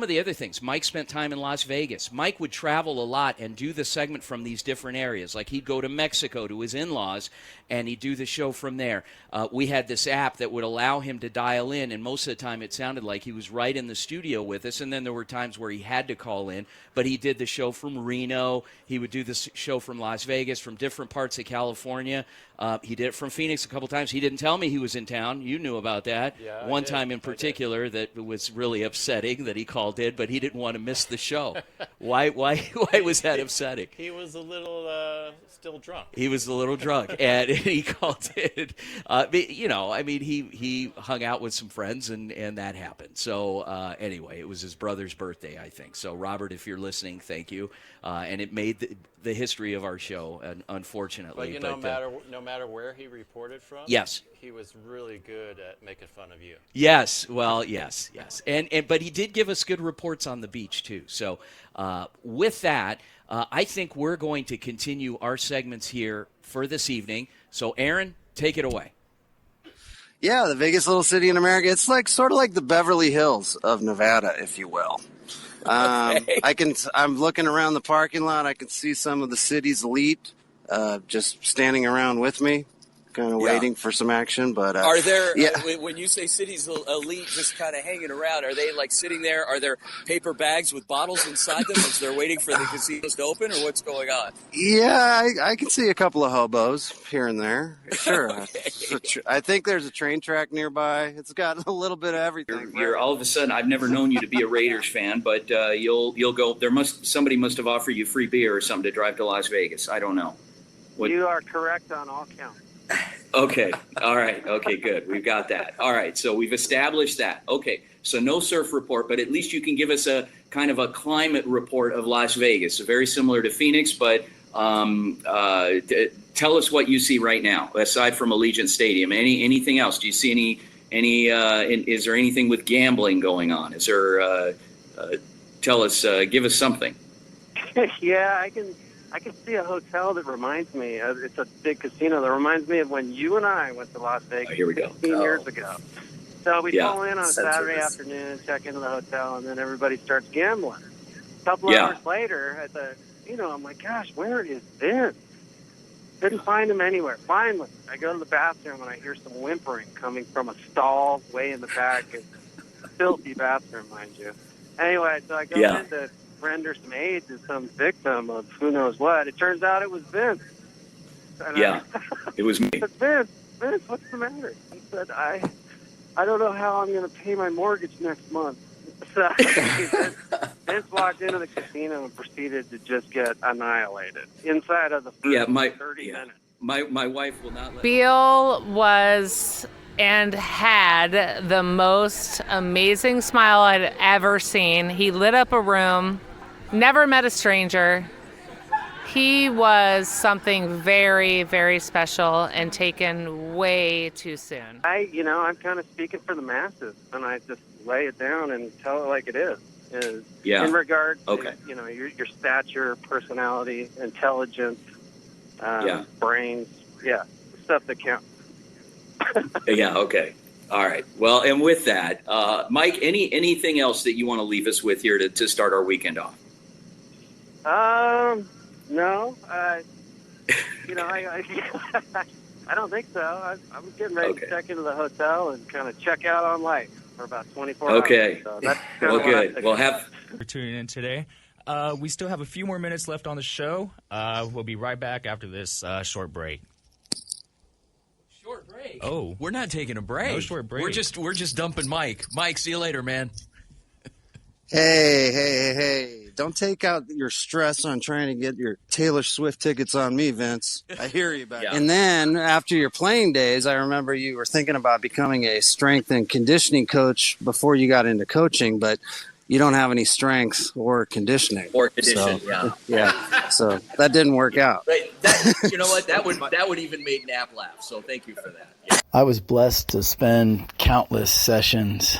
of the other things, Mike spent time in Las Vegas. Mike would travel a lot and do the segment from these different areas. Like he'd go to Mexico to his in-laws, and he'd do the show from there. We had this app that would allow him to dial in, and most of the time it sounded like he was right in the studio with us, and then there were times where he had to call in. But he did the show from Reno. He would do the show from Las Vegas, from different parts of California. He did it from Phoenix a couple times. He didn't tell me he was in town. You knew about that. Yeah, One time in particular that was really upsetting that he called in, but he didn't want to miss the show. Why was that upsetting? He was a little still drunk. He was a little drunk, and he called in. He hung out with some friends, and that happened. So anyway, it was his brother's birthday, I think. So Robert, if you're listening, thank you. And it made the history of our show, unfortunately. But no matter where he reported from, yes, he was really good at making fun of you. Yes, well, yes, but he did give us good reports on the beach too. So with that, I think we're going to continue our segments here for this evening. So Aaron, take it away. Yeah, the biggest little city in America. It's sort of like the Beverly Hills of Nevada, if you will. Okay. I'm looking around the parking lot. I can see some of the city's elite just standing around with me, kind of waiting for some action. But are there, when you say city's elite just kind of hanging around, are they like sitting there? Are there paper bags with bottles inside them as they're waiting for the casinos to open, or what's going on? Yeah, I can see a couple of hobos here and there. Sure. Okay. I think there's a train track nearby. It's got a little bit of everything. You're all of a sudden, I've never known you to be a Raiders fan, but you'll go. Somebody must have offered you free beer or something to drive to Las Vegas. I don't know. You are correct on all counts. Okay. All right. Okay, good. We've got that. All right. So we've established that. Okay. So no surf report, but at least you can give us a kind of a climate report of Las Vegas. So very similar to Phoenix, but tell us what you see right now, aside from Allegiant Stadium. Anything else? Do you see any is there anything with gambling going on? Is there, tell us, give us something. Yeah, I can see a hotel that reminds me. It's a big casino that reminds me of when you and I went to Las Vegas 15 years ago. So we pull in on Saturday afternoon, check into the hotel, and then everybody starts gambling. A couple hours later, I'm like, gosh, where is Vince? Couldn't find him anywhere. Finally, I go to the bathroom and I hear some whimpering coming from a stall way in the back. It's a filthy bathroom, mind you. Anyway, so I go in to render some aid to some victim of who knows what. It turns out it was Vince. And it was me. I said, Vince, what's the matter? He said, I don't know how I'm going to pay my mortgage next month. So, Vince walked into the casino and proceeded to just get annihilated inside of the first 30 minutes. My wife will not let Beale was and had the most amazing smile I'd ever seen. He lit up a room, never met a stranger. He was something very, very special and taken way too soon. I'm kind of speaking for the masses, and I just lay it down and tell it like it is. Yeah. In regard to, your stature, personality, intelligence, brains, stuff that counts. Yeah, okay. All right. Well, and with that, Mike, anything else that you want to leave us with here to start our weekend off? No. I don't think so. I was getting ready to check into the hotel and kind of check out on life for about 24 hours. Okay. So that's well, good. Well, for tuning in today. We still have a few more minutes left on the show. We'll be right back after this short break. Short break? Oh. We're not taking a break. No short break. We're just dumping Mike. Mike, see you later, man. Hey. Don't take out your stress on trying to get your Taylor Swift tickets on me, Vince. I hear you back. Yeah. And then after your playing days, I remember you were thinking about becoming a strength and conditioning coach before you got into coaching, but you don't have any strength or conditioning. Yeah. So that didn't work out. But you know what? That would even make Nap laugh. So thank you for that. Yeah. I was blessed to spend countless sessions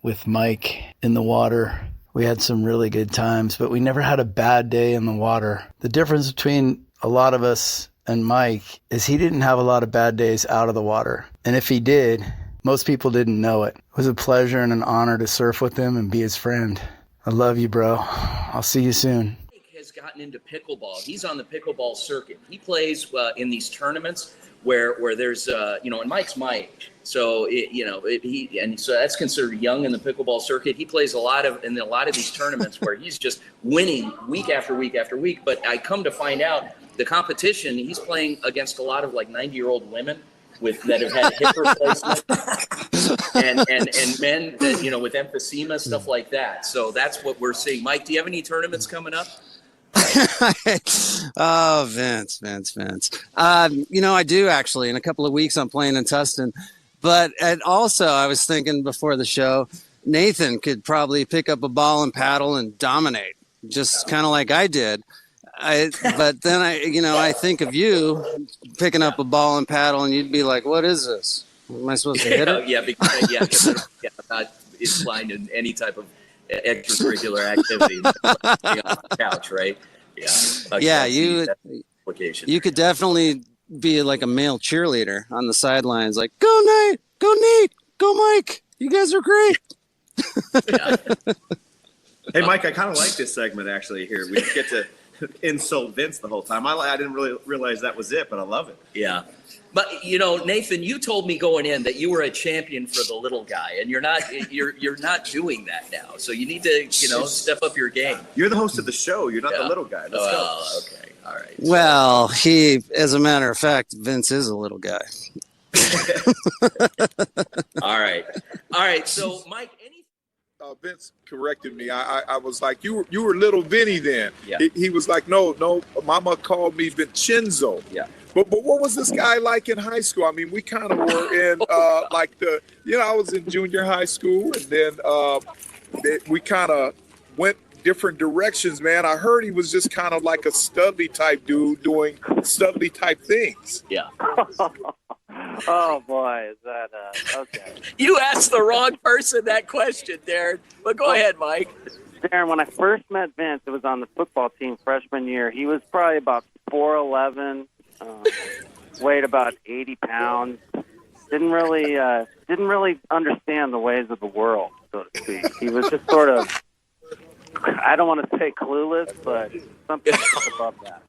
with Mike in the water. We had some really good times, but we never had a bad day in the water. The difference between a lot of us and Mike is he didn't have a lot of bad days out of the water. And if he did, most people didn't know it. It was a pleasure and an honor to surf with him and be his friend. I love you, bro. I'll see you soon. Mike has gotten into pickleball. He's on the pickleball circuit. He plays in these tournaments where there's, and Mike's my age. So, so that's considered young in the pickleball circuit. He plays in a lot of these tournaments where he's just winning week after week after week. But I come to find out the competition, he's playing against a lot of 90-year-old women that have had hip replacement and men that, with emphysema, stuff like that. So that's what we're seeing. Mike, do you have any tournaments coming up? Oh, Vince. I do actually. In a couple of weeks, I'm playing in Tustin. But also, I was thinking before the show, Nathan could probably pick up a ball and paddle and dominate, just kind of like I did. But then I think of you picking up a ball and paddle, and you'd be like, "What is this? Am I supposed to hit it?" Because I'm not inclined in any type of extracurricular activity on the couch, right? Yeah. You could definitely be like a male cheerleader on the sidelines, like, "Go Nate, go Nate, go Mike, you guys are great." Hey Mike, I kind of like this segment actually. Here we get to insult Vince the whole time. I didn't really realize that was it, but I love it. Yeah. But Nathan, you told me going in that you were a champion for the little guy, and you're not doing that now. So you need to step up your game. You're the host of the show. You're not the little guy. Let's go. Okay. All right. Well, as a matter of fact, Vince is a little guy. All right. So Mike, Vince corrected me. I was like, you were little Vinny then. Yeah. He was like, no, Mama called me Vincenzo. Yeah. But what was this guy like in high school? I mean, we kind of were in I was in junior high school, and then we kind of went different directions, man. I heard he was just kind of like a Studley type dude doing Studley type things. Yeah. Oh boy, is that okay? You asked the wrong person that question, Darren. But go ahead, Mike. Darren, when I first met Vince, it was on the football team freshman year. He was probably about 4'11", weighed about 80 pounds. Didn't really understand the ways of the world, so to speak. He was just sort of, I don't want to say clueless, but something above that.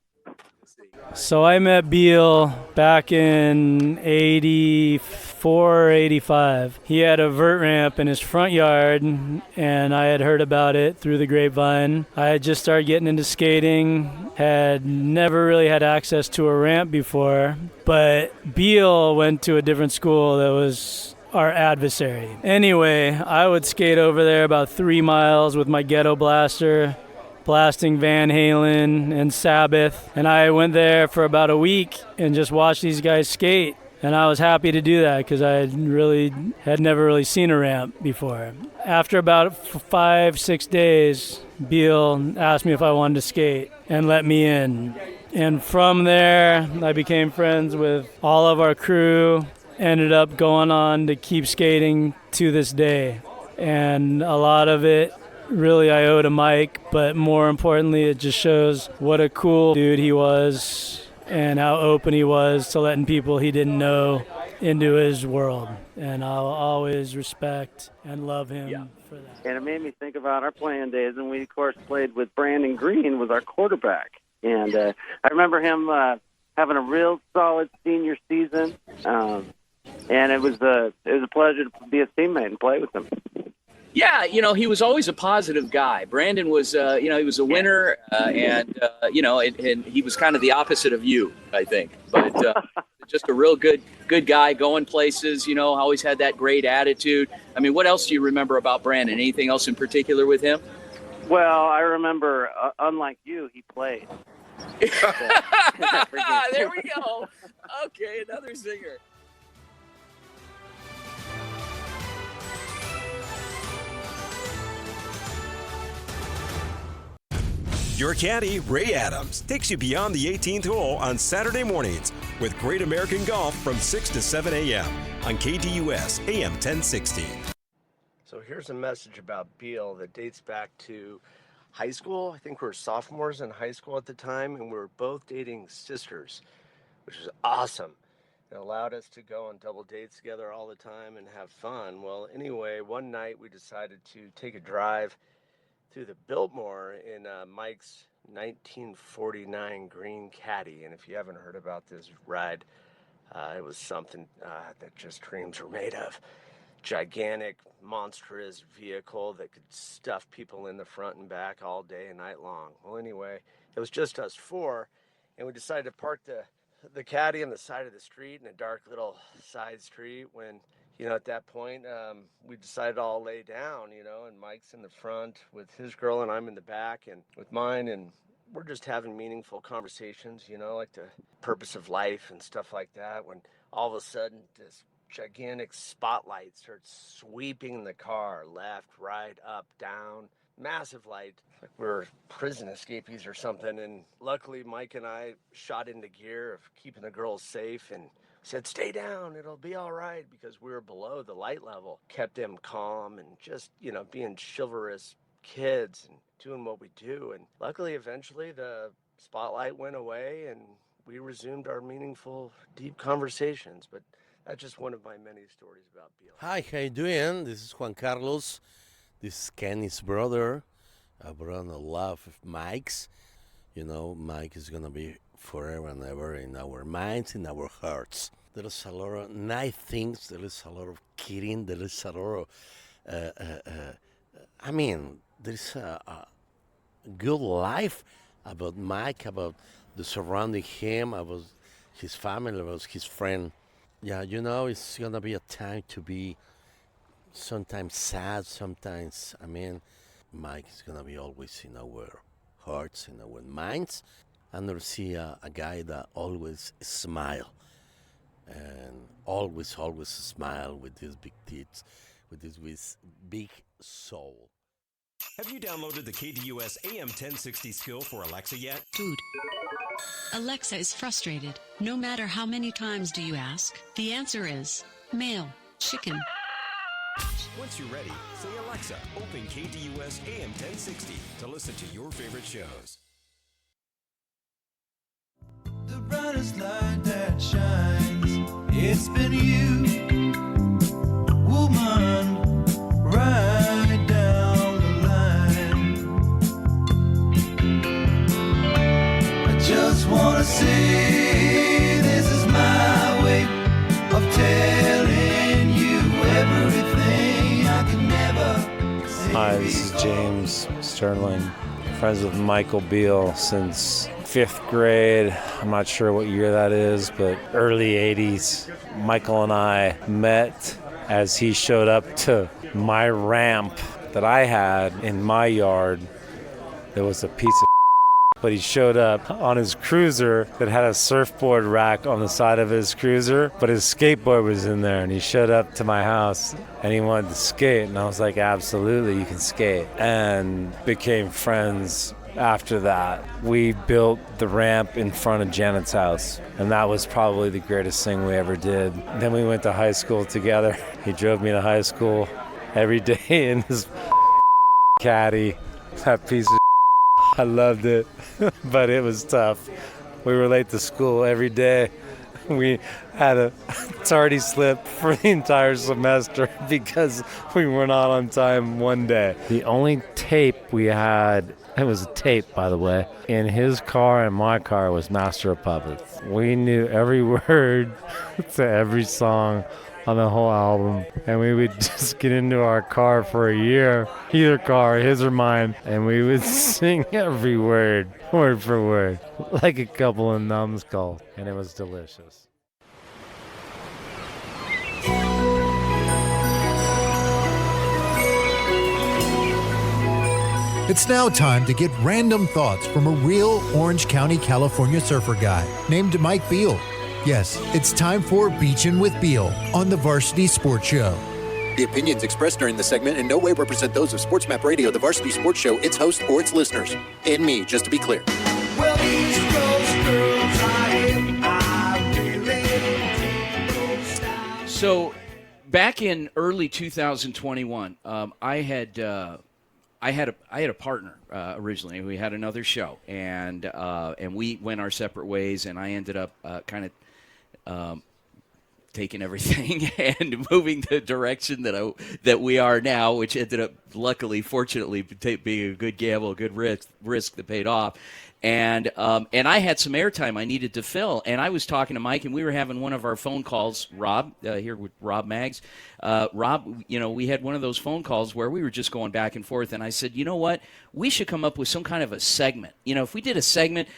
So I met Beale back in 84, 85. He had a vert ramp in his front yard, and I had heard about it through the grapevine. I had just started getting into skating, had never really had access to a ramp before, but Beale went to a different school that was our adversary. Anyway, I would skate over there about 3 miles with my ghetto blaster, blasting Van Halen and Sabbath. And I went there for about a week and just watched these guys skate. And I was happy to do that because I had never really seen a ramp before. After about 5-6 days, Beale asked me if I wanted to skate and let me in. And from there, I became friends with all of our crew, ended up going on to keep skating to this day. And a lot of it really I owe to Mike, but more importantly, it just shows what a cool dude he was and how open he was to letting people he didn't know into his world. And I'll always respect and love him for that. And it made me think about our playing days, and we, of course, played with Brandon Green, was our quarterback. And I remember him having a real solid senior season, and it was a pleasure to be a teammate and play with him. Yeah, he was always a positive guy. Brandon was, he was a winner, and he was kind of the opposite of you, I think. But just a real good guy, going places, always had that great attitude. I mean, what else do you remember about Brandon? Anything else in particular with him? Well, I remember, unlike you, he played. There we go. Okay, another zinger. Your caddy, Ray Adams, takes you beyond the 18th hole on Saturday mornings with Great American Golf from 6 to 7 a.m. on KDUS AM 1060. So here's a message about Beale that dates back to high school. I think we were sophomores in high school at the time, and we were both dating sisters, which was awesome. It allowed us to go on double dates together all the time and have fun. Well, anyway, one night we decided to take a drive through the Biltmore in Mike's 1949 green caddy. And if you haven't heard about this ride, it was something that just dreams were made of. Gigantic, monstrous vehicle that could stuff people in the front and back all day and night long. Well, anyway, it was just us four, and we decided to park the caddy on the side of the street in a dark little side street when, at that point, we decided to all lay down, and Mike's in the front with his girl and I'm in the back and with mine, and we're just having meaningful conversations, like the purpose of life and stuff like that, when all of a sudden this gigantic spotlight starts sweeping the car, left, right, up, down, massive light, like we're prison escapees or something. And luckily Mike and I shot into gear of keeping the girls safe and said, stay down, it'll be all right, because we were below the light level. Kept them calm and just, being chivalrous kids and doing what we do. And luckily, eventually, the spotlight went away and we resumed our meaningful, deep conversations. But that's just one of my many stories about Beale. Hi, how you doing? This is Juan Carlos. This is Kenny's brother. I brought a lot of Mike's. Mike is going to be forever and ever in our minds, in our hearts. There is a lot of nice things. There is a lot of kidding. There is a lot of, there is a good life about Mike, about the surrounding him, about his family, about his friend. Yeah, it's going to be a time to be sometimes sad, sometimes, Mike is going to be always in our hearts, in our minds. And we'll see a guy that always smile, and always smile with his big teeth, with his big soul. Have you downloaded the KDUS AM 1060 skill for Alexa yet? Dude, Alexa is frustrated. No matter how many times do you ask, the answer is male, chicken. Once you're ready, say Alexa, open KDUS AM 1060 to listen to your favorite shows. The brightest light that shines, it's been you, woman, right down the line. I just want to say this is my way of telling you everything I could never say. Hi, this is James Sterling, friends with Michael Beale since 5th grade. I'm not sure what year that is, but early 80s. Michael and I met as he showed up to my ramp that I had in my yard. There was a piece of but he showed up on his cruiser that had a surfboard rack on the side of his cruiser, but his skateboard was in there, and he showed up to my house and he wanted to skate, and I was like, absolutely, you can skate, and became friends. After that, we built the ramp in front of Janet's house, and that was probably the greatest thing we ever did. Then we went to high school together. He drove me to high school every day in his caddy, that piece of I loved it, but it was tough. We were late to school every day. We had a tardy slip for the entire semester because we were not on time one day. The only tape we had, it was a tape, by the way, in his car and my car was Master of Puppets. We knew every word to every song on the whole album, and we would just get into our car for a year, either car, his or mine, and we would sing every word for word, like a couple of numbskulls, and it was delicious. It's now time to get random thoughts from a real Orange County, California surfer guy named Mike Beale. Yes, it's time for Beachin with Beale on the Varsity Sports Show. The opinions expressed during the segment in no way represent those of SportsMap Radio, the Varsity Sports Show, its host, or its listeners. And me, just to be clear. Well, East Coast girls, I really So, back in early 2021, I had a partner originally. We had another show, and we went our separate ways, and I ended up taking everything and moving the direction that we are now, which ended up, luckily, fortunately, being a good gamble, a good risk that paid off. And I had some airtime I needed to fill, and I was talking to Mike, and we were having one of our phone calls, Rob, here with Robb Mags. Rob, we had one of those phone calls where we were just going back and forth, and I said, you know what, we should come up with some kind of a segment. If we did a segment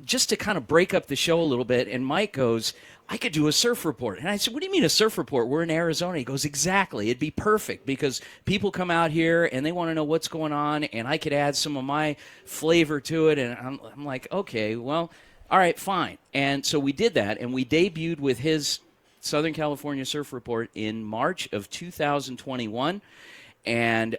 just to kind of break up the show a little bit, and Mike goes, I could do a surf report. And I said, what do you mean a surf report? We're in Arizona. He goes, exactly. It'd be perfect because people come out here and they want to know what's going on, and I could add some of my flavor to it. And I'm like, okay, well, all right, fine. And so we did that, and we debuted with his Southern California Surf Report in March of 2021. And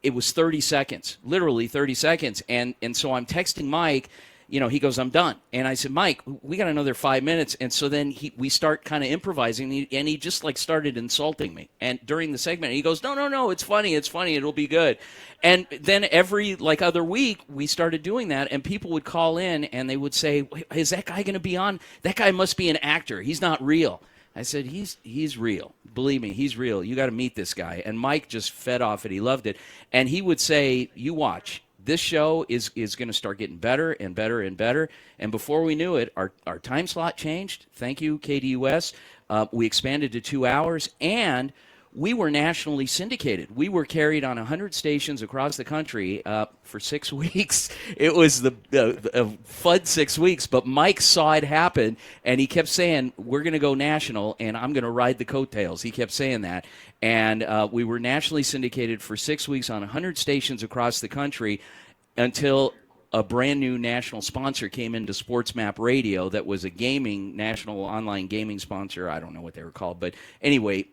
it was 30 seconds, literally 30 seconds. And so I'm texting Mike. He goes, I'm done. And I said, Mike, we got another 5 minutes. And so then we start kind of improvising, and he just started insulting me. And during the segment, he goes, no, it's funny, it'll be good. And then every other week, we started doing that, and people would call in, and they would say, is that guy going to be on? That guy must be an actor. He's not real. I said, he's real. Believe me, he's real. You got to meet this guy. And Mike just fed off it. He loved it. And he would say, you watch. This show is going to start getting better and better and better. And before we knew it, our time slot changed. Thank you, KDUS. We expanded to 2 hours, and we were nationally syndicated. We were carried on 100 stations across the country for 6 weeks. It was a fun 6 weeks, but Mike saw it happen, and he kept saying, we're going to go national, and I'm going to ride the coattails. He kept saying that. And we were nationally syndicated for 6 weeks on 100 stations across the country until a brand new national sponsor came into SportsMap Radio that was a national online gaming sponsor. I don't know what they were called. But anyway,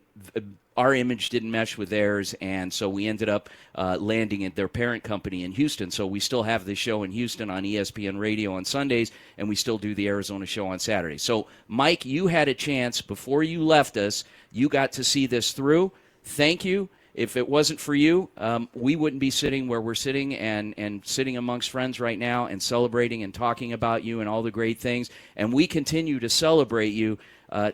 our image didn't mesh with theirs, and so we ended up landing at their parent company in Houston. So we still have the show in Houston on ESPN Radio on Sundays, and we still do the Arizona show on Saturdays. So, Mike, you had a chance before you left us. You got to see this through. Thank you. If it wasn't for you, we wouldn't be sitting where we're sitting and sitting amongst friends right now and celebrating and talking about you and all the great things. And we continue to celebrate you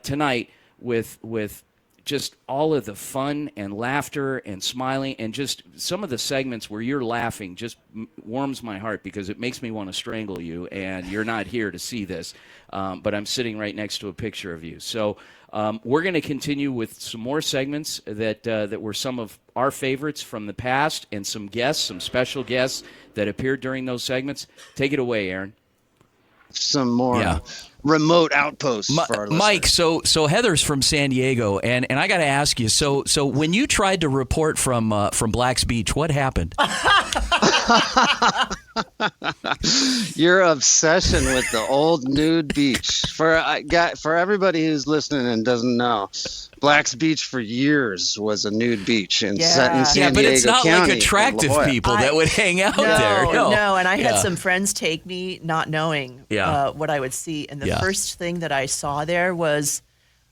tonight with just all of the fun and laughter and smiling, and just some of the segments where you're laughing just warms my heart because it makes me want to strangle you, and you're not here to see this. But I'm sitting right next to a picture of you. So we're going to continue with some more segments that were some of our favorites from the past, and some special guests that appeared during those segments. Take it away, Aaron. some more remote outposts for our Mike, so Heather's from San Diego, and I got to ask you, so when you tried to report from Black's Beach, what happened? Your obsession with the old nude beach. For everybody who's listening and doesn't know, Black's Beach for years was a nude beach in San Diego but it's not County, like attractive people that would hang out there. No, and I had some friends take me not knowing what I would see. And the first thing that I saw there was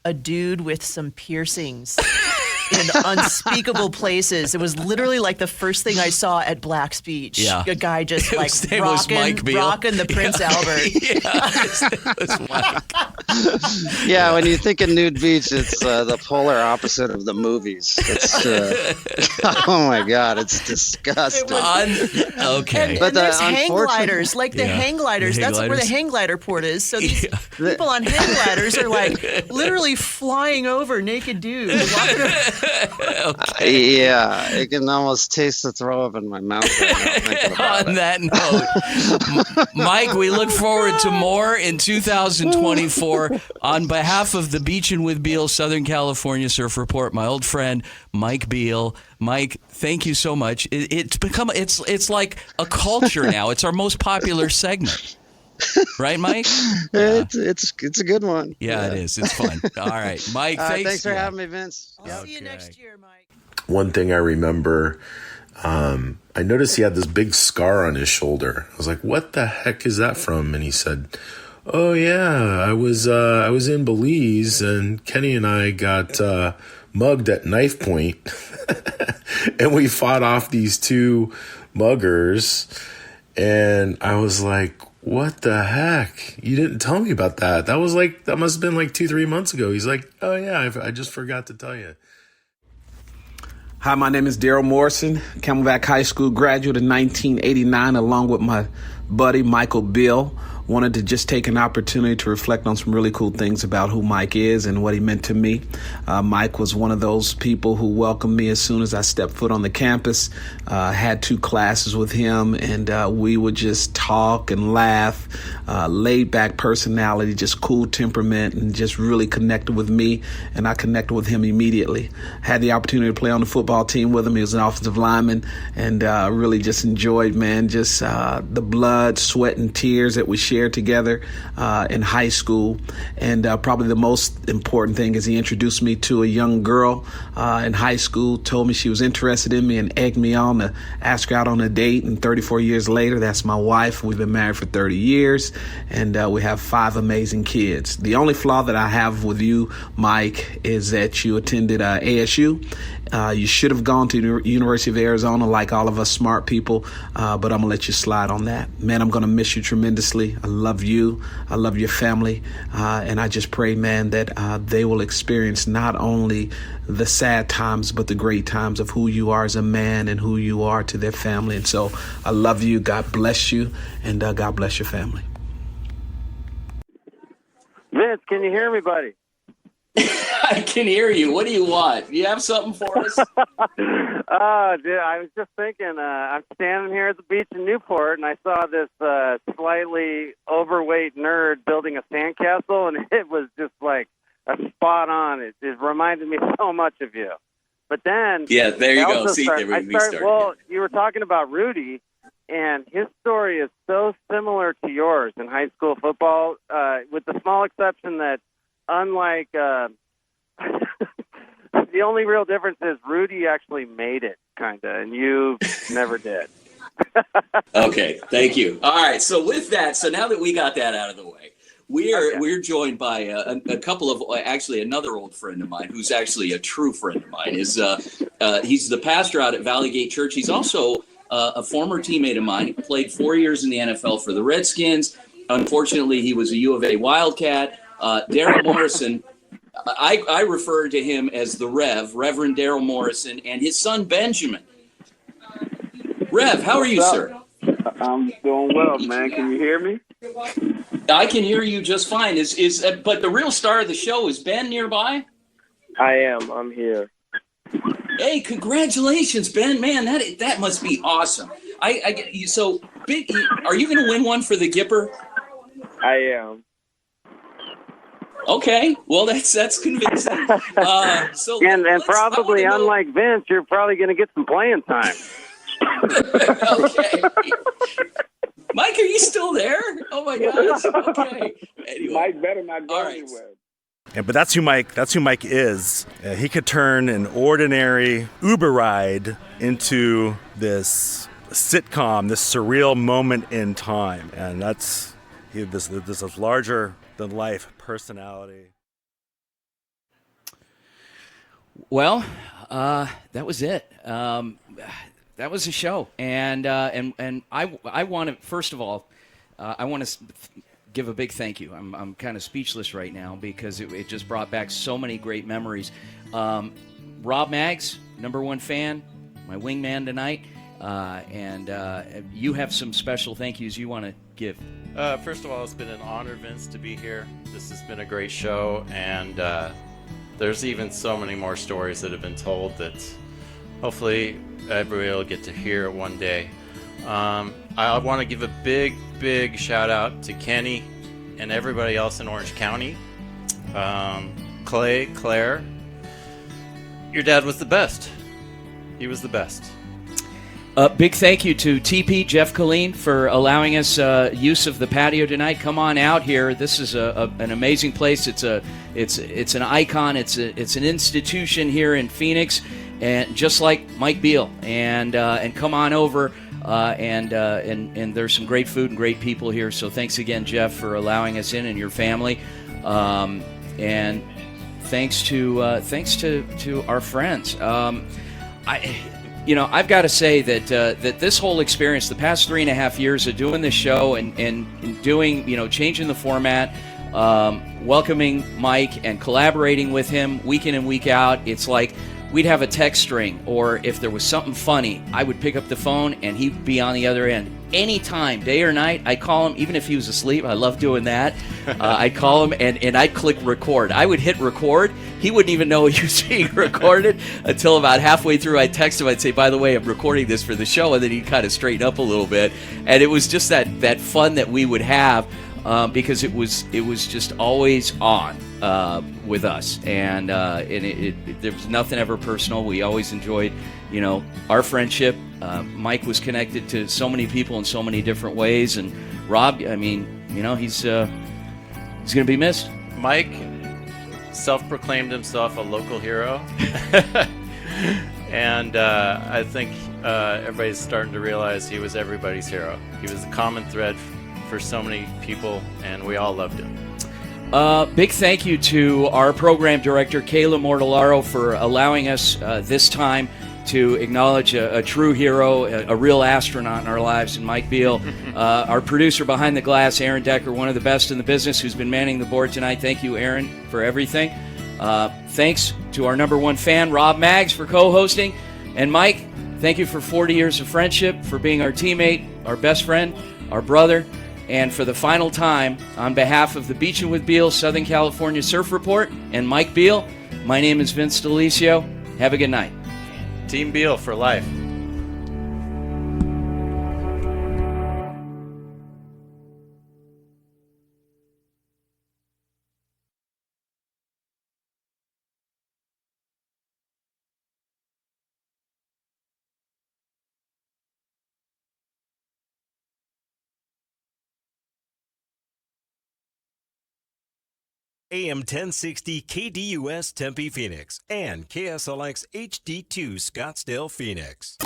a dude with some piercings in unspeakable places. It was literally like the first thing I saw at Black's Beach. Yeah. A guy just like Mike Beale. rocking the Prince Albert. It's Mike. Yeah, when you think of nude beach, it's the polar opposite of the movies. It's oh my God, it's disgusting. Okay, and there's hang gliders, like the hang gliders. That's where the hang glider port is. So these people on hang gliders are like literally flying over naked dudes. Yeah, I can almost taste the throw up in my mouth right now. On that note, Mike, we look forward to more in 2024. On behalf of the Beachin with Beale Southern California Surf Report, my old friend Mike Beale. Mike, thank you so much. It's like a culture now. It's our most popular segment. Right, Mike? It's a good one. Yeah, it is. It's fun. All right, Mike. Thanks for having me, Vince. I'll see you next year, Mike. One thing I remember, I noticed he had this big scar on his shoulder. I was like, "What the heck is that from?" And he said, "Oh yeah, I was in Belize, and Kenny and I got mugged at knife point, and we fought off these two muggers." And I was like, "What the heck? You didn't tell me about that. That must have been like 2-3 months ago." He's like, "Oh yeah, I just forgot to tell you." Hi, my name is Darryl Morrison, Camelback High School graduate in 1989, along with my buddy Michael Beale. Wanted to just take an opportunity to reflect on some really cool things about who Mike is and what he meant to me. Mike was one of those people who welcomed me as soon as I stepped foot on the campus. Had 2 classes with him, and we would just talk and laugh. Laid back personality, just cool temperament, and just really connected with me, and I connected with him immediately. Had the opportunity to play on the football team with him. He was an offensive lineman, and really just enjoyed, man, just the blood, sweat, and tears that we shared together in high school. And probably the most important thing is he introduced me to a young girl in high school, told me she was interested in me, and egged me on to ask her out on a date. And 34 years later, that's my wife. We've been married for 30 years, and we have 5 amazing kids. The only flaw that I have with you, Mike, is that you attended ASU. You should have gone to the University of Arizona like all of us smart people, but I'm going to let you slide on that. Man, I'm going to miss you tremendously. I love you. I love your family. And I just pray, man, that they will experience not only the sad times, but the great times of who you are as a man and who you are to their family. And so I love you. God bless you. And God bless your family. Vince, can you hear me, buddy? I can hear you. What do you want? You have something for us? Oh, dude, I was just thinking, I'm standing here at the beach in Newport, and I saw this slightly overweight nerd building a sandcastle, and it was just like a spot on. It reminded me so much of you. But then... Yeah, there you go. See, well, you were talking about Rudy, and his story is so similar to yours in high school football, with the small exception that unlike the only real difference is Rudy actually made it, kind of, and you never did. Okay, thank you. All right, so with that, so now that we got that out of the way, we're joined by a couple of, actually another old friend of mine who's actually a true friend of mine. He's the pastor out at Valley Gate Church. He's also a former teammate of mine. He played 4 years in the NFL for the Redskins. Unfortunately, he was a U of A Wildcat. Darryl Morrison, I refer to him as the Reverend Darryl Morrison, and his son Benjamin. Rev, how are you, sir? I'm doing well, man. Can you hear me? I can hear you just fine. But the real star of the show is Ben nearby? I am. I'm here. Hey, congratulations, Ben. Man, that must be awesome. So big. Are you going to win one for the Gipper? I am. Okay, well that's convincing. So and probably unlike Vince, you're probably going to get some playing time. Okay. Mike, are you still there? Oh my gosh. Okay. Anyway. Mike better not go anywhere. Yeah, but that's who Mike is. He could turn an ordinary Uber ride into this sitcom, this surreal moment in time, and that's this larger than life personality. Well, that was it. That was a show, and I want to first of all, I want to give a big thank you. I'm kind of speechless right now because it just brought back so many great memories. Rob Maggs, #1 fan, my wingman tonight, and you have some special thank yous you want to give. First of all, it's been an honor, Vince, to be here. This has been a great show, and there's even so many more stories that have been told that hopefully everybody will get to hear one day. I want to give a big shout out to Kenny and everybody else in Orange County. Claire, your dad was the best. He was the best. Big thank you to TP, Jeff Killeen, for allowing us use of the patio tonight. Come on out here. This is an amazing place. It's an icon. It's an institution here in Phoenix, and just like Mike Beale. And come on over. And there's some great food and great people here. So thanks again, Jeff, for allowing us in and your family. And thanks to our friends. I've got to say that this whole experience, the past 3.5 years of doing this show and doing, changing the format, welcoming Mike and collaborating with him week in and week out, it's like we'd have a text string, or if there was something funny, I would pick up the phone and he'd be on the other end. Anytime, day or night, I'd call him, even if he was asleep. I love doing that. I'd call him and I'd click record. I would hit record. He wouldn't even know he was being recorded until about halfway through. I'd text him. I'd say, by the way, I'm recording this for the show. And then he'd kind of straighten up a little bit. And it was just that fun that we would have because it was just always on with us. And there was nothing ever personal. We always enjoyed, our friendship. Mike was connected to so many people in so many different ways, and Rob, he's going to be missed. Mike self-proclaimed himself a local hero, and I think everybody's starting to realize he was everybody's hero. He was a common thread for so many people, and we all loved him. Big thank you to our program director, Kayla Mortellaro, for allowing us this time to acknowledge a true hero, a real astronaut in our lives, and Mike Beale. Our producer behind the glass, Aaron Decker, one of the best in the business, who's been manning the board tonight. Thank you, Aaron, for everything. Thanks to our #1 fan, Rob Maggs, for co-hosting. And Mike, thank you for 40 years of friendship, for being our teammate, our best friend, our brother. And for the final time, on behalf of the Beachin with Beale Southern California Surf Report and Mike Beale, my name is Vince D'Alicio. Have a good night. Team Beale for life. AM 1060 KDUS Tempe, Phoenix, and KSLX HD2 Scottsdale, Phoenix.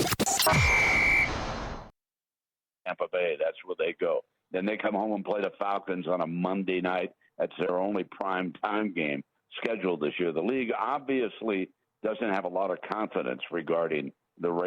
Tampa Bay, that's where they go. Then they come home and play the Falcons on a Monday night. That's their only prime time game scheduled this year. The league obviously doesn't have a lot of confidence regarding the Raiders.